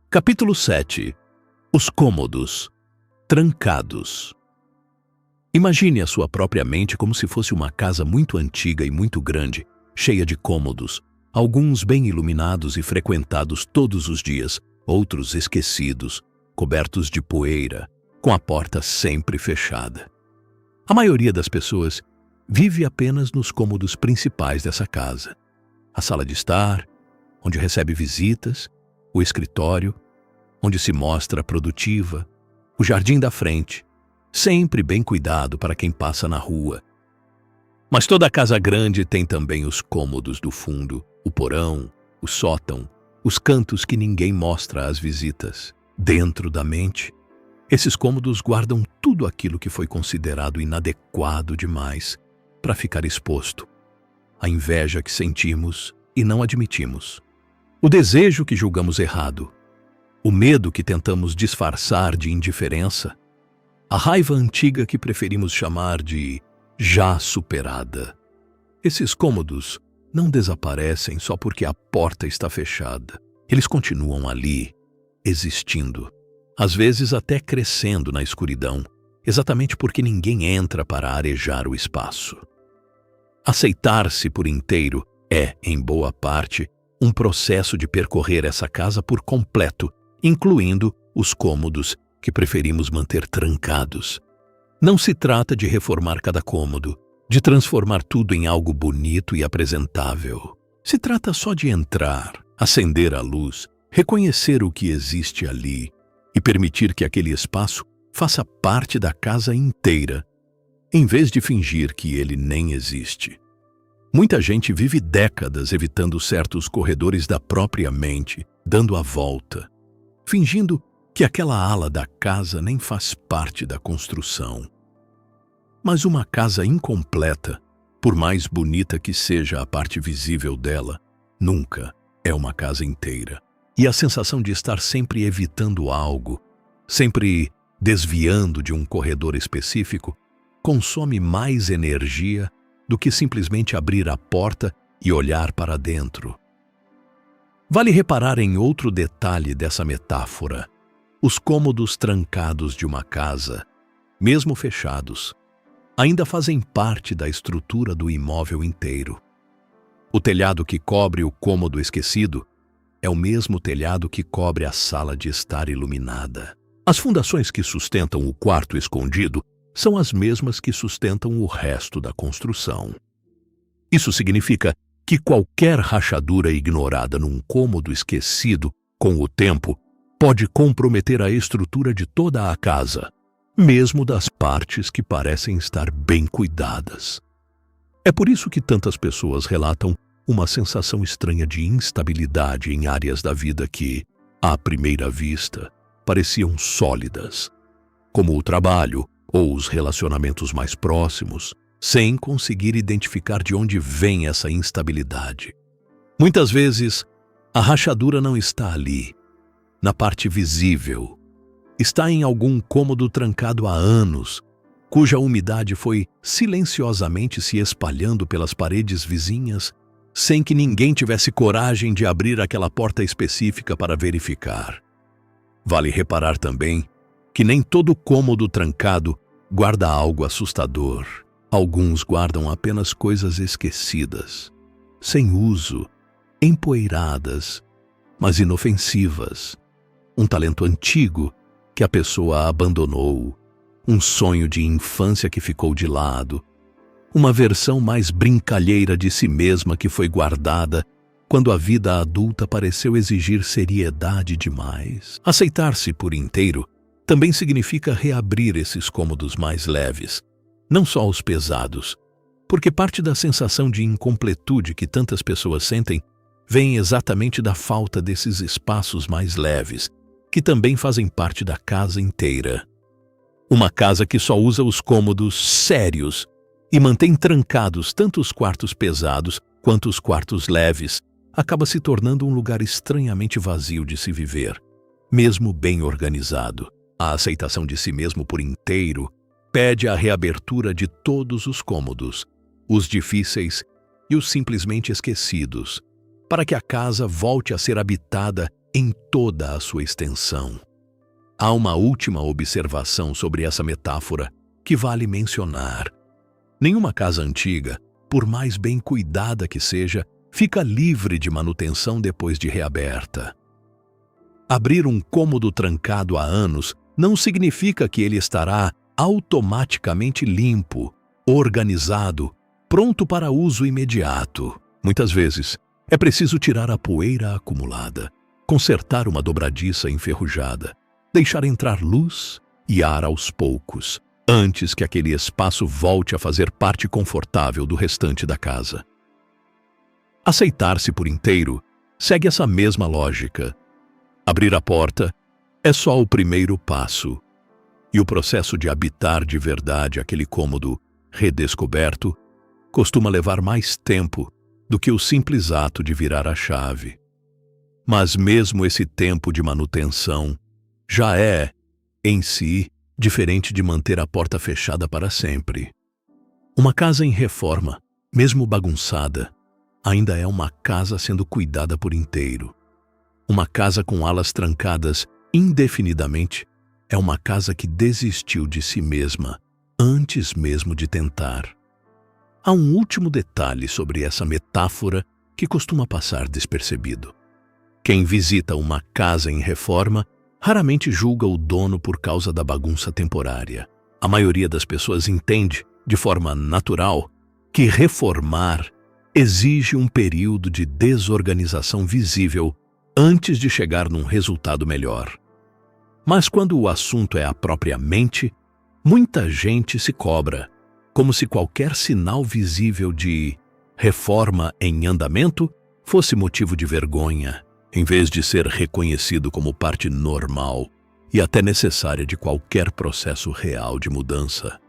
Capítulo 7. Os cômodos trancados. Imagine a sua própria mente como se fosse uma casa muito antiga e muito grande, cheia de cômodos, alguns bem iluminados e frequentados todos os dias, outros esquecidos, cobertos de poeira, com a porta sempre fechada. A maioria das pessoas vive apenas nos cômodos principais dessa casa. A sala de estar, onde recebe visitas, o escritório, onde se mostra produtiva, o jardim da frente, sempre bem cuidado para quem passa na rua. Mas toda casa grande tem também os cômodos do fundo, o porão, o sótão, os cantos que ninguém mostra às visitas. Dentro da mente, esses cômodos guardam tudo aquilo que foi considerado inadequado demais para ficar exposto. A inveja que sentimos e não admitimos. O desejo que julgamos errado. O medo que tentamos disfarçar de indiferença. A raiva antiga que preferimos chamar de já superada. Esses cômodos não desaparecem só porque a porta está fechada. Eles continuam ali, existindo, às vezes até crescendo na escuridão, exatamente porque ninguém entra para arejar o espaço. Aceitar-se por inteiro é, em boa parte, um processo de percorrer essa casa por completo, incluindo os cômodos que preferimos manter trancados. Não se trata de reformar cada cômodo, de transformar tudo em algo bonito e apresentável. Se trata só de entrar, acender a luz, reconhecer o que existe ali e permitir que aquele espaço faça parte da casa inteira, em vez de fingir que ele nem existe. Muita gente vive décadas evitando certos corredores da própria mente, dando a volta, fingindo que aquela ala da casa nem faz parte da construção. Mas uma casa incompleta, por mais bonita que seja a parte visível dela, nunca é uma casa inteira. E a sensação de estar sempre evitando algo, sempre desviando de um corredor específico, consome mais energia do que simplesmente abrir a porta e olhar para dentro. Vale reparar em outro detalhe dessa metáfora. Os cômodos trancados de uma casa, mesmo fechados, ainda fazem parte da estrutura do imóvel inteiro. O telhado que cobre o cômodo esquecido é o mesmo telhado que cobre a sala de estar iluminada. As fundações que sustentam o quarto escondido são as mesmas que sustentam o resto da construção. Isso significa que qualquer rachadura ignorada num cômodo esquecido, com o tempo, pode comprometer a estrutura de toda a casa, mesmo das partes que parecem estar bem cuidadas. É por isso que tantas pessoas relatam uma sensação estranha de instabilidade em áreas da vida que, à primeira vista, pareciam sólidas, como o trabalho ou os relacionamentos mais próximos, sem conseguir identificar de onde vem essa instabilidade. Muitas vezes, a rachadura não está ali, na parte visível. Está em algum cômodo trancado há anos, cuja umidade foi silenciosamente se espalhando pelas paredes vizinhas, sem que ninguém tivesse coragem de abrir aquela porta específica para verificar. Vale reparar também que nem todo cômodo trancado guarda algo assustador. Alguns guardam apenas coisas esquecidas, sem uso, empoeiradas, mas inofensivas. Um talento antigo que a pessoa abandonou, um sonho de infância que ficou de lado, uma versão mais brincalheira de si mesma que foi guardada quando a vida adulta pareceu exigir seriedade demais. Aceitar-se por inteiro também significa reabrir esses cômodos mais leves, não só os pesados, porque parte da sensação de incompletude que tantas pessoas sentem vem exatamente da falta desses espaços mais leves, que também fazem parte da casa inteira. Uma casa que só usa os cômodos sérios e mantém trancados tanto os quartos pesados quanto os quartos leves, acaba se tornando um lugar estranhamente vazio de se viver, mesmo bem organizado. A aceitação de si mesmo por inteiro pede a reabertura de todos os cômodos, os difíceis e os simplesmente esquecidos, para que a casa volte a ser habitada em toda a sua extensão. Há uma última observação sobre essa metáfora que vale mencionar. Nenhuma casa antiga, por mais bem cuidada que seja, fica livre de manutenção depois de reaberta. Abrir um cômodo trancado há anos não significa que ele estará automaticamente limpo, organizado, pronto para uso imediato. Muitas vezes, é preciso tirar a poeira acumulada, consertar uma dobradiça enferrujada, deixar entrar luz e ar aos poucos, antes que aquele espaço volte a fazer parte confortável do restante da casa. Aceitar-se por inteiro segue essa mesma lógica. Abrir a porta é só o primeiro passo, e o processo de habitar de verdade aquele cômodo redescoberto costuma levar mais tempo do que o simples ato de virar a chave. Mas mesmo esse tempo de manutenção já é, em si, diferente de manter a porta fechada para sempre. Uma casa em reforma, mesmo bagunçada, ainda é uma casa sendo cuidada por inteiro. Uma casa com alas trancadas indefinidamente é uma casa que desistiu de si mesma antes mesmo de tentar. Há um último detalhe sobre essa metáfora que costuma passar despercebido. Quem visita uma casa em reforma raramente julga o dono por causa da bagunça temporária. A maioria das pessoas entende, de forma natural, que reformar exige um período de desorganização visível antes de chegar num resultado melhor. Mas quando o assunto é a própria mente, muita gente se cobra, como se qualquer sinal visível de reforma em andamento fosse motivo de vergonha, em vez de ser reconhecido como parte normal e até necessária de qualquer processo real de mudança.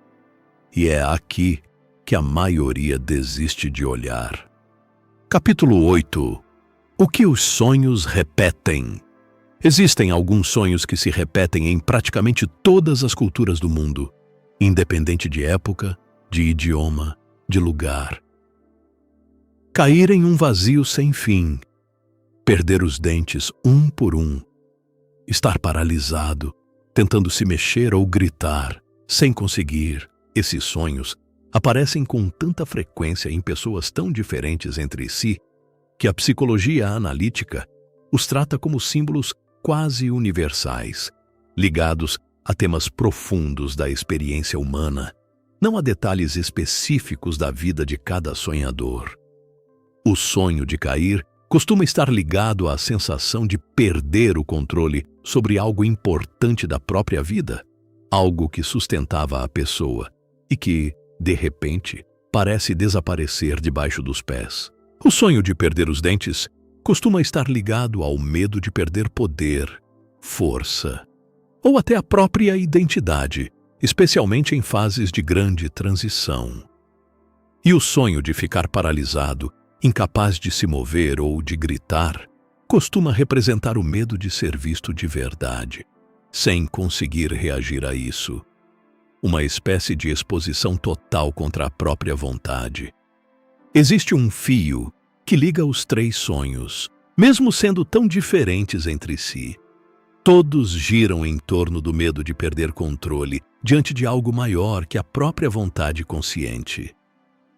E é aqui que a maioria desiste de olhar. Capítulo 8. O que os sonhos repetem? Existem alguns sonhos que se repetem em praticamente todas as culturas do mundo, independente de época, de idioma, de lugar. Cair em um vazio sem fim, perder os dentes um por um, estar paralisado, tentando se mexer ou gritar, sem conseguir. Esses sonhos aparecem com tanta frequência em pessoas tão diferentes entre si que a psicologia analítica os trata como símbolos quase universais, ligados a temas profundos da experiência humana, não a detalhes específicos da vida de cada sonhador. O sonho de cair costuma estar ligado à sensação de perder o controle sobre algo importante da própria vida, algo que sustentava a pessoa e que, de repente, parece desaparecer debaixo dos pés. O sonho de perder os dentes costuma estar ligado ao medo de perder poder, força, ou até a própria identidade, especialmente em fases de grande transição. E o sonho de ficar paralisado, incapaz de se mover ou de gritar, costuma representar o medo de ser visto de verdade, sem conseguir reagir a isso. Uma espécie de exposição total contra a própria vontade. Existe um fio que liga os três sonhos, mesmo sendo tão diferentes entre si. Todos giram em torno do medo de perder controle diante de algo maior que a própria vontade consciente.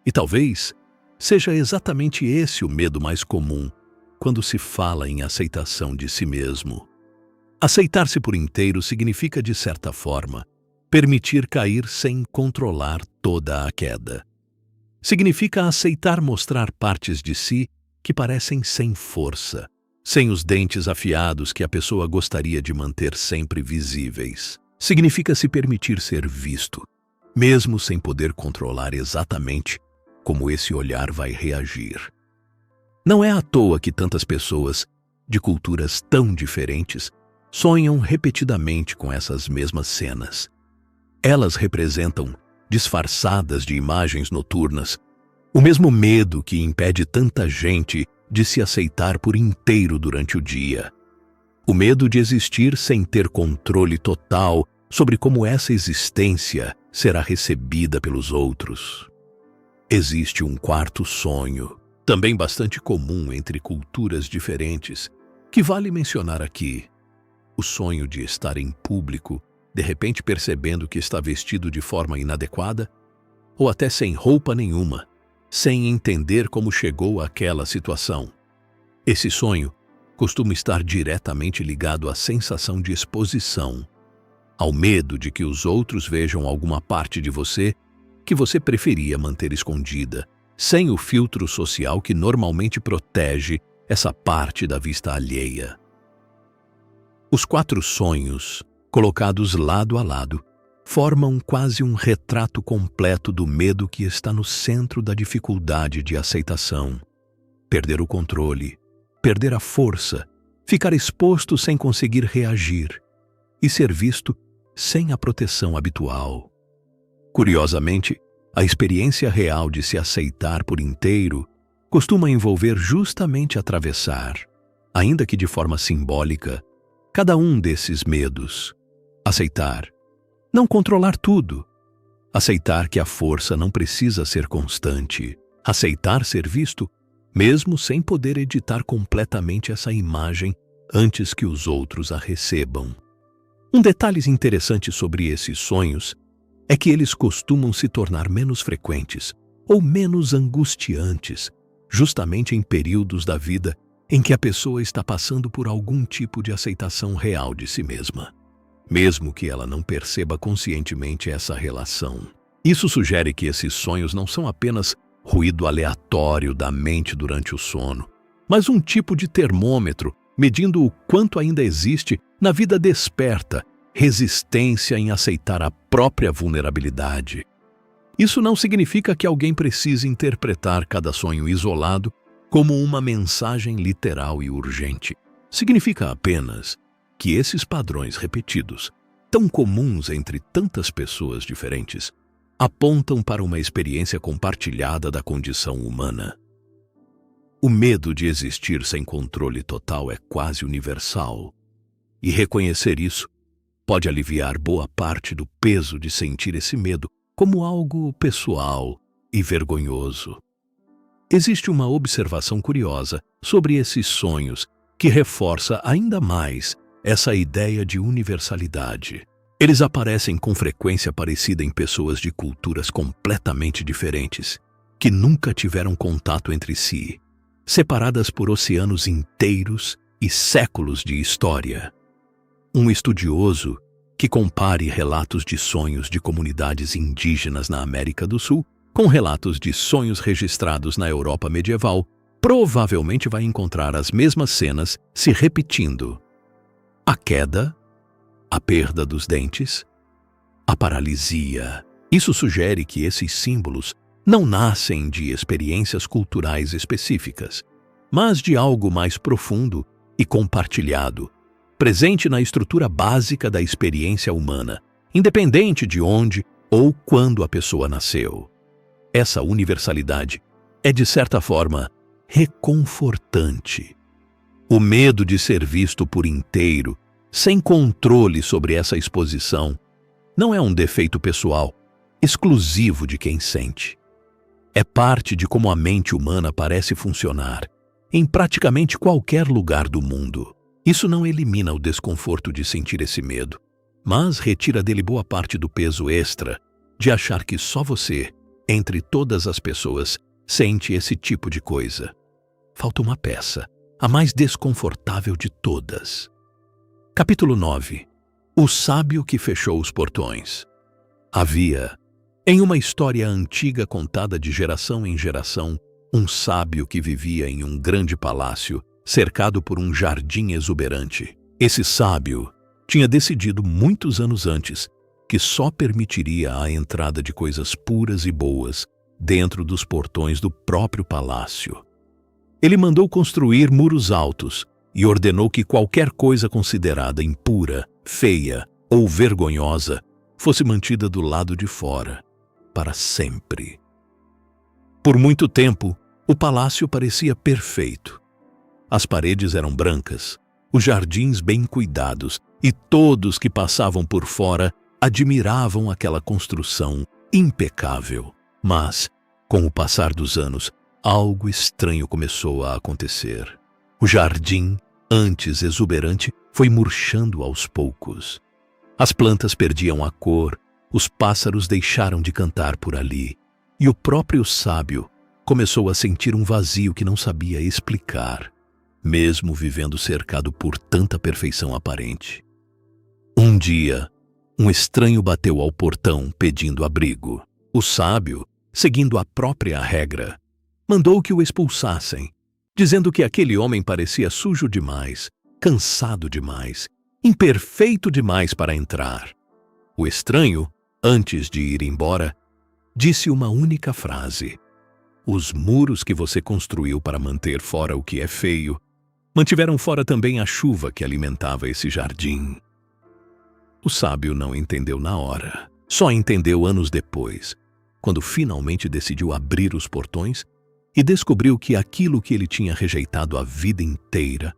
E talvez seja exatamente esse o medo mais comum quando se fala em aceitação de si mesmo. Aceitar-se por inteiro significa, de certa forma, permitir cair sem controlar toda a queda. Significa aceitar mostrar partes de si que parecem sem força, sem os dentes afiados que a pessoa gostaria de manter sempre visíveis. Significa se permitir ser visto, mesmo sem poder controlar exatamente como esse olhar vai reagir. Não é à toa que tantas pessoas, de culturas tão diferentes, sonham repetidamente com essas mesmas cenas. Elas representam, disfarçadas de imagens noturnas, o mesmo medo que impede tanta gente de se aceitar por inteiro durante o dia. O medo de existir sem ter controle total sobre como essa existência será recebida pelos outros. Existe um quarto sonho, também bastante comum entre culturas diferentes, que vale mencionar aqui. O sonho de estar em público, de repente percebendo que está vestido de forma inadequada, ou até sem roupa nenhuma, sem entender como chegou àquela situação. Esse sonho costuma estar diretamente ligado à sensação de exposição, ao medo de que os outros vejam alguma parte de você que você preferia manter escondida, sem o filtro social que normalmente protege essa parte da vista alheia. Os quatro sonhos, colocados lado a lado, formam quase um retrato completo do medo que está no centro da dificuldade de aceitação. Perder o controle, perder a força, ficar exposto sem conseguir reagir e ser visto sem a proteção habitual. Curiosamente, a experiência real de se aceitar por inteiro costuma envolver justamente atravessar, ainda que de forma simbólica, cada um desses medos. Aceitar, não controlar tudo. Aceitar que a força não precisa ser constante. Aceitar ser visto, mesmo sem poder editar completamente essa imagem antes que os outros a recebam. Um detalhe interessante sobre esses sonhos é que eles costumam se tornar menos frequentes ou menos angustiantes, justamente em períodos da vida em que a pessoa está passando por algum tipo de aceitação real de si mesma, mesmo que ela não perceba conscientemente essa relação. Isso sugere que esses sonhos não são apenas ruído aleatório da mente durante o sono, mas um tipo de termômetro medindo o quanto ainda existe na vida desperta resistência em aceitar a própria vulnerabilidade. Isso não significa que alguém precise interpretar cada sonho isolado como uma mensagem literal e urgente. Significa apenas que esses padrões repetidos, tão comuns entre tantas pessoas diferentes, apontam para uma experiência compartilhada da condição humana. O medo de existir sem controle total é quase universal, e reconhecer isso pode aliviar boa parte do peso de sentir esse medo como algo pessoal e vergonhoso. Existe uma observação curiosa sobre esses sonhos que reforça ainda mais essa ideia de universalidade. Eles aparecem com frequência parecida em pessoas de culturas completamente diferentes, que nunca tiveram contato entre si, separadas por oceanos inteiros e séculos de história. Um estudioso que compare relatos de sonhos de comunidades indígenas na América do Sul com relatos de sonhos registrados na Europa medieval provavelmente vai encontrar as mesmas cenas se repetindo: a queda, a perda dos dentes, a paralisia. Isso sugere que esses símbolos não nascem de experiências culturais específicas, mas de algo mais profundo e compartilhado, presente na estrutura básica da experiência humana, independente de onde ou quando a pessoa nasceu. Essa universalidade é, de certa forma, reconfortante. O medo de ser visto por inteiro, sem controle sobre essa exposição, não é um defeito pessoal, exclusivo de quem sente. É parte de como a mente humana parece funcionar, em praticamente qualquer lugar do mundo. Isso não elimina o desconforto de sentir esse medo, mas retira dele boa parte do peso extra de achar que só você, entre todas as pessoas, sente esse tipo de coisa. Falta uma peça, a mais desconfortável de todas. Capítulo 9. O sábio que fechou os portões. Havia, em uma história antiga contada de geração em geração, um sábio que vivia em um grande palácio, cercado por um jardim exuberante. Esse sábio tinha decidido muitos anos antes que só permitiria a entrada de coisas puras e boas dentro dos portões do próprio palácio. Ele mandou construir muros altos e ordenou que qualquer coisa considerada impura, feia ou vergonhosa fosse mantida do lado de fora, para sempre. Por muito tempo, o palácio parecia perfeito. As paredes eram brancas, os jardins bem cuidados e todos que passavam por fora admiravam aquela construção impecável. Mas, com o passar dos anos, algo estranho começou a acontecer. O jardim, antes exuberante, foi murchando aos poucos. As plantas perdiam a cor, os pássaros deixaram de cantar por ali, e o próprio sábio começou a sentir um vazio que não sabia explicar, mesmo vivendo cercado por tanta perfeição aparente. Um dia, um estranho bateu ao portão pedindo abrigo. O sábio, seguindo a própria regra, mandou que o expulsassem, dizendo que aquele homem parecia sujo demais, cansado demais, imperfeito demais para entrar. O estranho, antes de ir embora, disse uma única frase: "Os muros que você construiu para manter fora o que é feio, mantiveram fora também a chuva que alimentava esse jardim." O sábio não entendeu na hora. Só entendeu anos depois, quando finalmente decidiu abrir os portões e descobriu que aquilo que ele tinha rejeitado a vida inteira,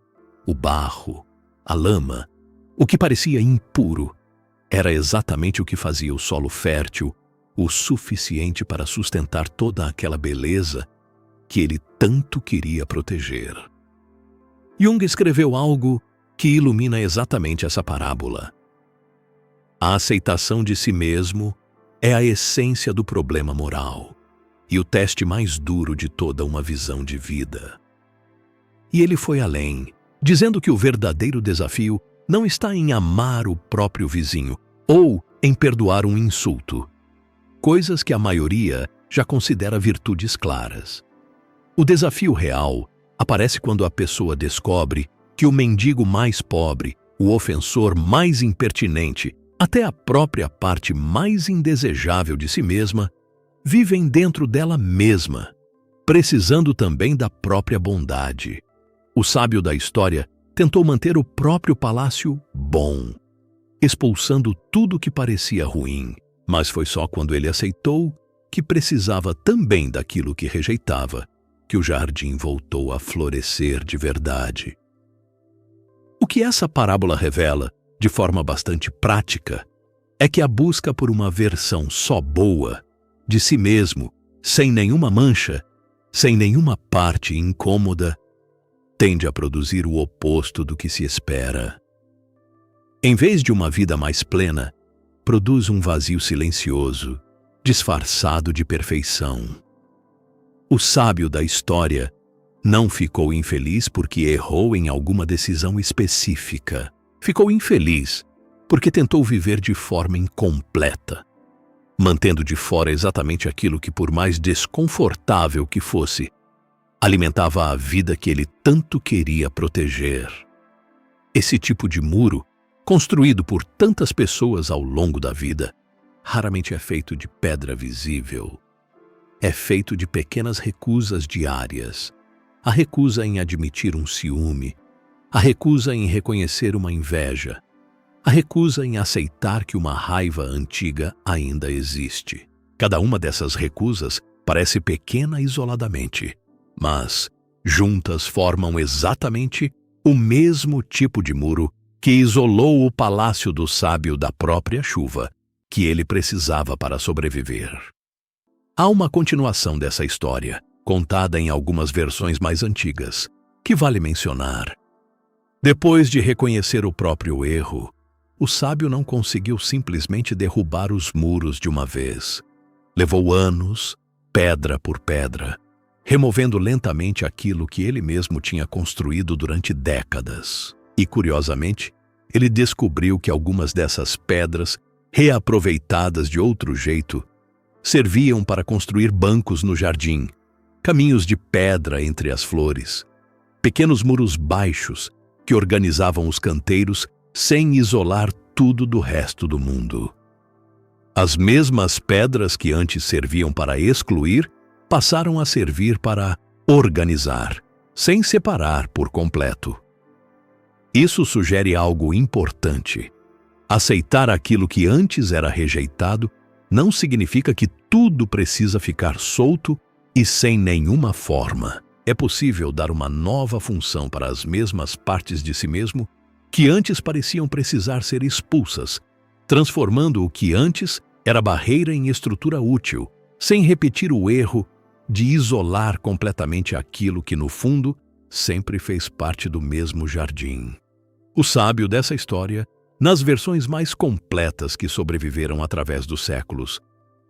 o barro, a lama, o que parecia impuro, era exatamente o que fazia o solo fértil o suficiente para sustentar toda aquela beleza que ele tanto queria proteger. Jung escreveu algo que ilumina exatamente essa parábola. A aceitação de si mesmo é a essência do problema moral e o teste mais duro de toda uma visão de vida. E ele foi além, dizendo que o verdadeiro desafio não está em amar o próprio vizinho ou em perdoar um insulto, coisas que a maioria já considera virtudes claras. O desafio real aparece quando a pessoa descobre que o mendigo mais pobre, o ofensor mais impertinente, até a própria parte mais indesejável de si mesma, vivem dentro dela mesma, precisando também da própria bondade. O sábio da história tentou manter o próprio palácio bom, expulsando tudo que parecia ruim, mas foi só quando ele aceitou que precisava também daquilo que rejeitava que o jardim voltou a florescer de verdade. O que essa parábola revela, de forma bastante prática, é que a busca por uma versão só boa de si mesmo, sem nenhuma mancha, sem nenhuma parte incômoda, tende a produzir o oposto do que se espera. Em vez de uma vida mais plena, produz um vazio silencioso, disfarçado de perfeição. O sábio da história não ficou infeliz porque errou em alguma decisão específica. Ficou infeliz porque tentou viver de forma incompleta, mantendo de fora exatamente aquilo que, por mais desconfortável que fosse, alimentava a vida que ele tanto queria proteger. Esse tipo de muro, construído por tantas pessoas ao longo da vida, raramente é feito de pedra visível. É feito de pequenas recusas diárias. A recusa em admitir um ciúme, a recusa em reconhecer uma inveja, a recusa em aceitar que uma raiva antiga ainda existe. Cada uma dessas recusas parece pequena isoladamente, mas juntas formam exatamente o mesmo tipo de muro que isolou o palácio do sábio da própria chuva que ele precisava para sobreviver. Há uma continuação dessa história, contada em algumas versões mais antigas, que vale mencionar. Depois de reconhecer o próprio erro, o sábio não conseguiu simplesmente derrubar os muros de uma vez. Levou anos, pedra por pedra, removendo lentamente aquilo que ele mesmo tinha construído durante décadas. E, curiosamente, ele descobriu que algumas dessas pedras, reaproveitadas de outro jeito, serviam para construir bancos no jardim, caminhos de pedra entre as flores, pequenos muros baixos que organizavam os canteiros sem isolar tudo do resto do mundo. As mesmas pedras que antes serviam para excluir passaram a servir para organizar, sem separar por completo. Isso sugere algo importante. Aceitar aquilo que antes era rejeitado não significa que tudo precisa ficar solto e sem nenhuma forma. É possível dar uma nova função para as mesmas partes de si mesmo que antes pareciam precisar ser expulsas, transformando o que antes era barreira em estrutura útil, sem repetir o erro de isolar completamente aquilo que, no fundo, sempre fez parte do mesmo jardim. O sábio dessa história, nas versões mais completas que sobreviveram através dos séculos,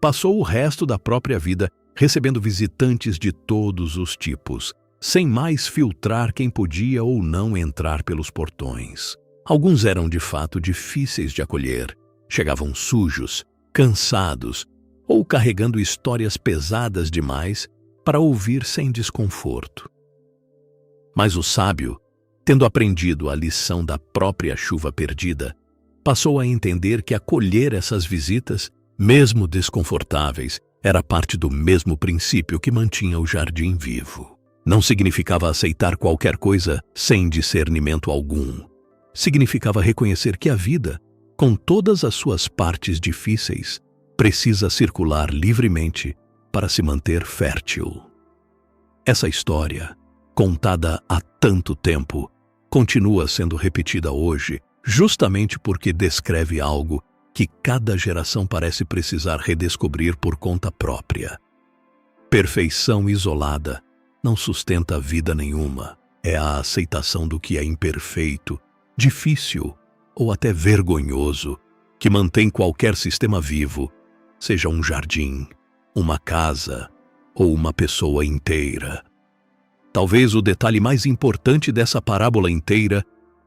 passou o resto da própria vida recebendo visitantes de todos os tipos, sem mais filtrar quem podia ou não entrar pelos portões. Alguns eram de fato difíceis de acolher, chegavam sujos, cansados ou carregando histórias pesadas demais para ouvir sem desconforto. Mas o sábio, tendo aprendido a lição da própria chuva perdida, passou a entender que acolher essas visitas, mesmo desconfortáveis, era parte do mesmo princípio que mantinha o jardim vivo. Não significava aceitar qualquer coisa sem discernimento algum. Significava reconhecer que a vida, com todas as suas partes difíceis, precisa circular livremente para se manter fértil. Essa história, contada há tanto tempo, continua sendo repetida hoje, justamente porque descreve algo que cada geração parece precisar redescobrir por conta própria. Perfeição isolada não sustenta vida nenhuma. É a aceitação do que é imperfeito, difícil ou até vergonhoso que mantém qualquer sistema vivo, seja um jardim, uma casa ou uma pessoa inteira. Talvez o detalhe mais importante dessa parábola inteira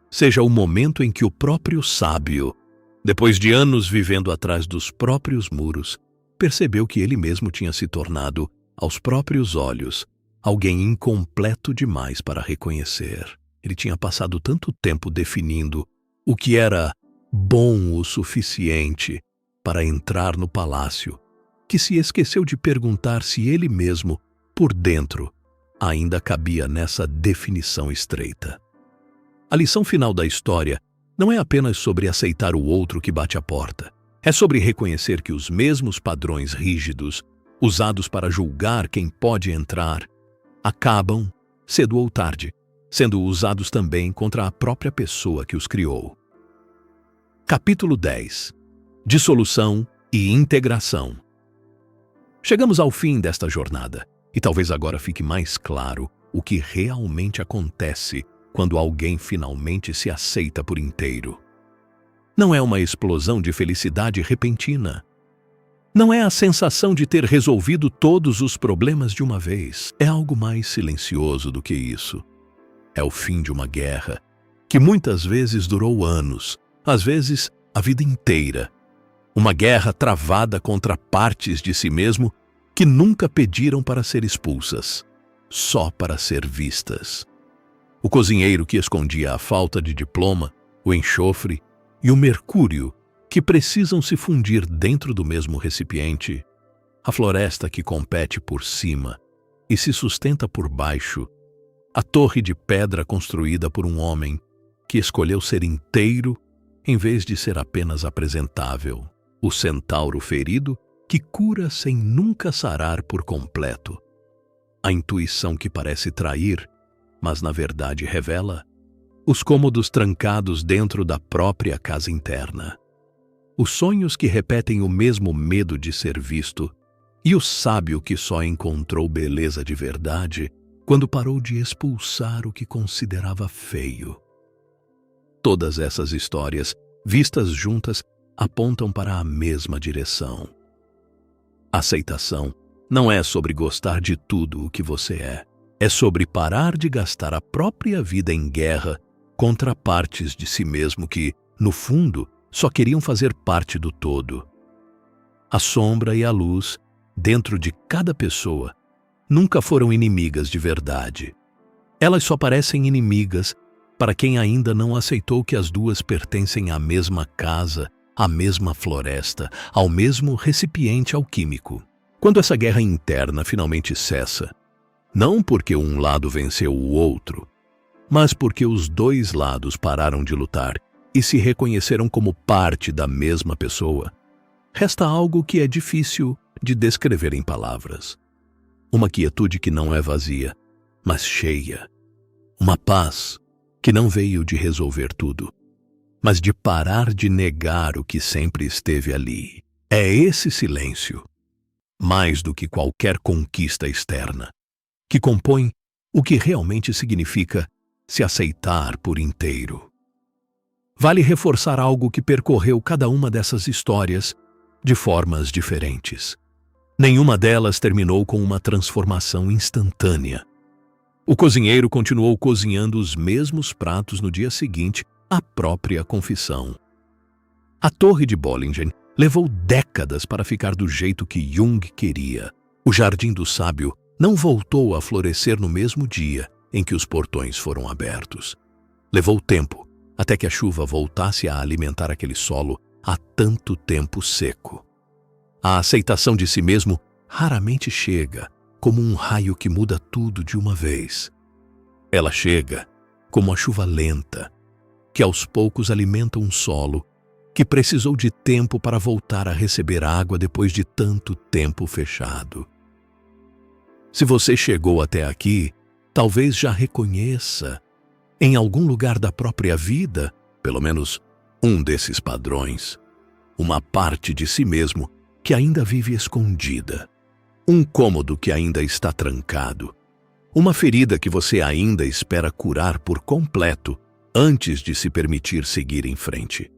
seja o momento em que o próprio sábio, depois de anos vivendo atrás dos próprios muros, percebeu que ele mesmo tinha se tornado, aos próprios olhos, alguém incompleto demais para reconhecer. Ele tinha passado tanto tempo definindo o que era bom o suficiente para entrar no palácio, que se esqueceu de perguntar se ele mesmo, por dentro, ainda cabia nessa definição estreita. A lição final da história não é apenas sobre aceitar o outro que bate a porta. É sobre reconhecer que os mesmos padrões rígidos, usados para julgar quem pode entrar, acabam, cedo ou tarde, sendo usados também contra a própria pessoa que os criou. Capítulo 10. Dissolução e integração. Chegamos ao fim desta jornada, e talvez agora fique mais claro o que realmente acontece quando alguém finalmente se aceita por inteiro. Não é uma explosão de felicidade repentina. Não é a sensação de ter resolvido todos os problemas de uma vez. É algo mais silencioso do que isso. É o fim de uma guerra que muitas vezes durou anos, às vezes a vida inteira. Uma guerra travada contra partes de si mesmo que nunca pediram para ser expulsas, só para ser vistas. O cozinheiro que escondia a falta de diploma, o enxofre e o mercúrio que precisam se fundir dentro do mesmo recipiente, a floresta que compete por cima e se sustenta por baixo, a torre de pedra construída por um homem que escolheu ser inteiro em vez de ser apenas apresentável, o centauro ferido que cura sem nunca sarar por completo, a intuição que parece trair, mas na verdade revela, os cômodos trancados dentro da própria casa interna, os sonhos que repetem o mesmo medo de ser visto e o sábio que só encontrou beleza de verdade quando parou de expulsar o que considerava feio. Todas essas histórias, vistas juntas, apontam para a mesma direção. Aceitação não é sobre gostar de tudo o que você é sobre parar de gastar a própria vida em guerra contra partes de si mesmo que, no fundo, só queriam fazer parte do todo. A sombra e a luz, dentro de cada pessoa, nunca foram inimigas de verdade. Elas só parecem inimigas para quem ainda não aceitou que as duas pertencem à mesma casa, à mesma floresta, ao mesmo recipiente alquímico. Quando essa guerra interna finalmente cessa, não porque um lado venceu o outro, mas porque os dois lados pararam de lutar e se reconheceram como parte da mesma pessoa, resta algo que é difícil de descrever em palavras. Uma quietude que não é vazia, mas cheia. Uma paz que não veio de resolver tudo, mas de parar de negar o que sempre esteve ali. É esse silêncio, mais do que qualquer conquista externa, que compõe o que realmente significa se aceitar por inteiro. Vale reforçar algo que percorreu cada uma dessas histórias de formas diferentes. Nenhuma delas terminou com uma transformação instantânea. O cozinheiro continuou cozinhando os mesmos pratos no dia seguinte, a própria confissão. A Torre de Bollingen levou décadas para ficar do jeito que Jung queria. O Jardim do Sábio não voltou a florescer no mesmo dia em que os portões foram abertos. Levou tempo até que a chuva voltasse a alimentar aquele solo há tanto tempo seco. A aceitação de si mesmo raramente chega como um raio que muda tudo de uma vez. Ela chega como a chuva lenta, que aos poucos alimenta um solo que precisou de tempo para voltar a receber água depois de tanto tempo fechado. Se você chegou até aqui, talvez já reconheça, em algum lugar da própria vida, pelo menos um desses padrões, uma parte de si mesmo que ainda vive escondida, um cômodo que ainda está trancado, uma ferida que você ainda espera curar por completo antes de se permitir seguir em frente.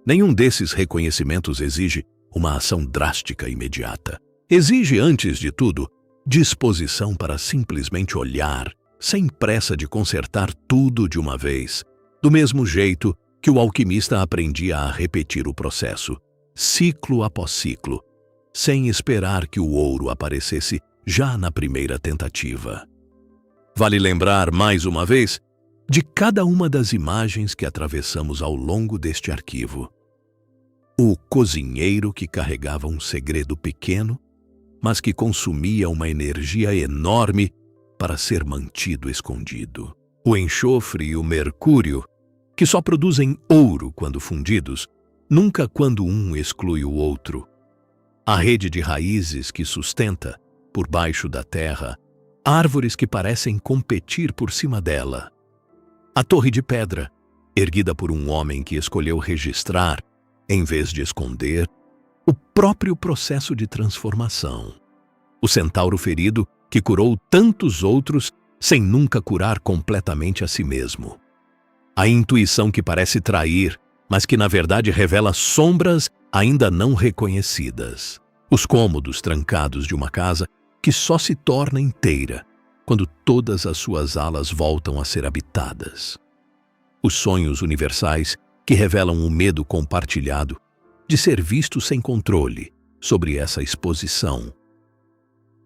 Nenhum desses reconhecimentos exige uma ação drástica imediata. Exige, antes de tudo, disposição para simplesmente olhar, sem pressa de consertar tudo de uma vez, do mesmo jeito que o alquimista aprendia a repetir o processo, ciclo após ciclo, sem esperar que o ouro aparecesse já na primeira tentativa. Vale lembrar, mais uma vez, de cada uma das imagens que atravessamos ao longo deste arquivo. O cozinheiro que carregava um segredo pequeno, mas que consumia uma energia enorme para ser mantido escondido. O enxofre e o mercúrio, que só produzem ouro quando fundidos, nunca quando um exclui o outro. A rede de raízes que sustenta, por baixo da terra, árvores que parecem competir por cima dela. A torre de pedra, erguida por um homem que escolheu registrar, em vez de esconder, o próprio processo de transformação. O centauro ferido que curou tantos outros sem nunca curar completamente a si mesmo. A intuição que parece trair, mas que na verdade revela sombras ainda não reconhecidas. Os cômodos trancados de uma casa que só se torna inteira quando todas as suas alas voltam a ser habitadas. Os sonhos universais que revelam o medo compartilhado de ser visto sem controle sobre essa exposição.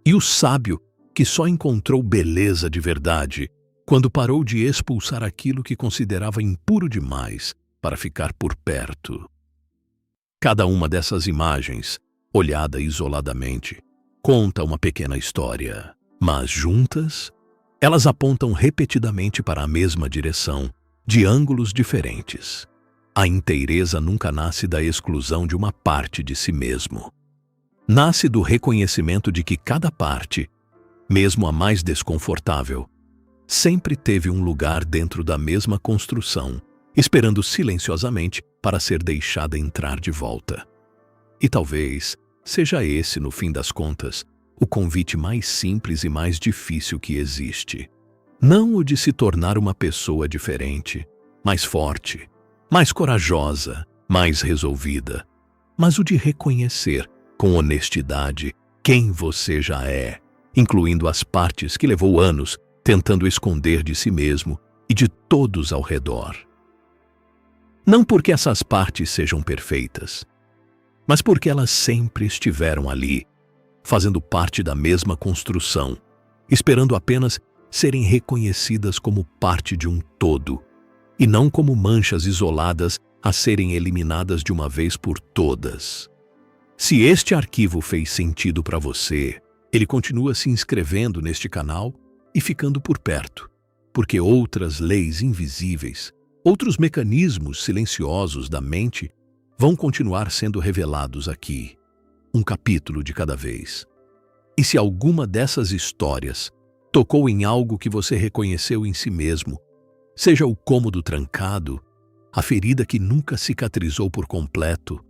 E o sábio que só encontrou beleza de verdade quando parou de expulsar aquilo que considerava impuro demais para ficar por perto. Cada uma dessas imagens, olhada isoladamente, conta uma pequena história, mas juntas, elas apontam repetidamente para a mesma direção, de ângulos diferentes. A inteireza nunca nasce da exclusão de uma parte de si mesmo. Nasce do reconhecimento de que cada parte, mesmo a mais desconfortável, sempre teve um lugar dentro da mesma construção, esperando silenciosamente para ser deixada entrar de volta. E talvez seja esse, no fim das contas, o convite mais simples e mais difícil que existe. Não o de se tornar uma pessoa diferente, mais forte, mais corajosa, mais resolvida, mas o de reconhecer, com honestidade, quem você já é, incluindo as partes que levou anos tentando esconder de si mesmo e de todos ao redor. Não porque essas partes sejam perfeitas, mas porque elas sempre estiveram ali, fazendo parte da mesma construção, esperando apenas serem reconhecidas como parte de um todo, e não como manchas isoladas a serem eliminadas de uma vez por todas. Se este arquivo fez sentido para você, ele continua se inscrevendo neste canal e ficando por perto, porque outras leis invisíveis, outros mecanismos silenciosos da mente vão continuar sendo revelados aqui, um capítulo de cada vez. E se alguma dessas histórias tocou em algo que você reconheceu em si mesmo, seja o cômodo trancado, a ferida que nunca cicatrizou por completo,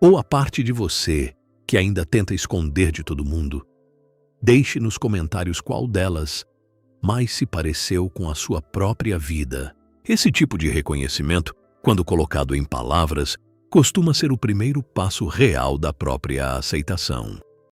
ou a parte de você que ainda tenta esconder de todo mundo, deixe nos comentários qual delas mais se pareceu com a sua própria vida. Esse tipo de reconhecimento, quando colocado em palavras, costuma ser o primeiro passo real da própria aceitação.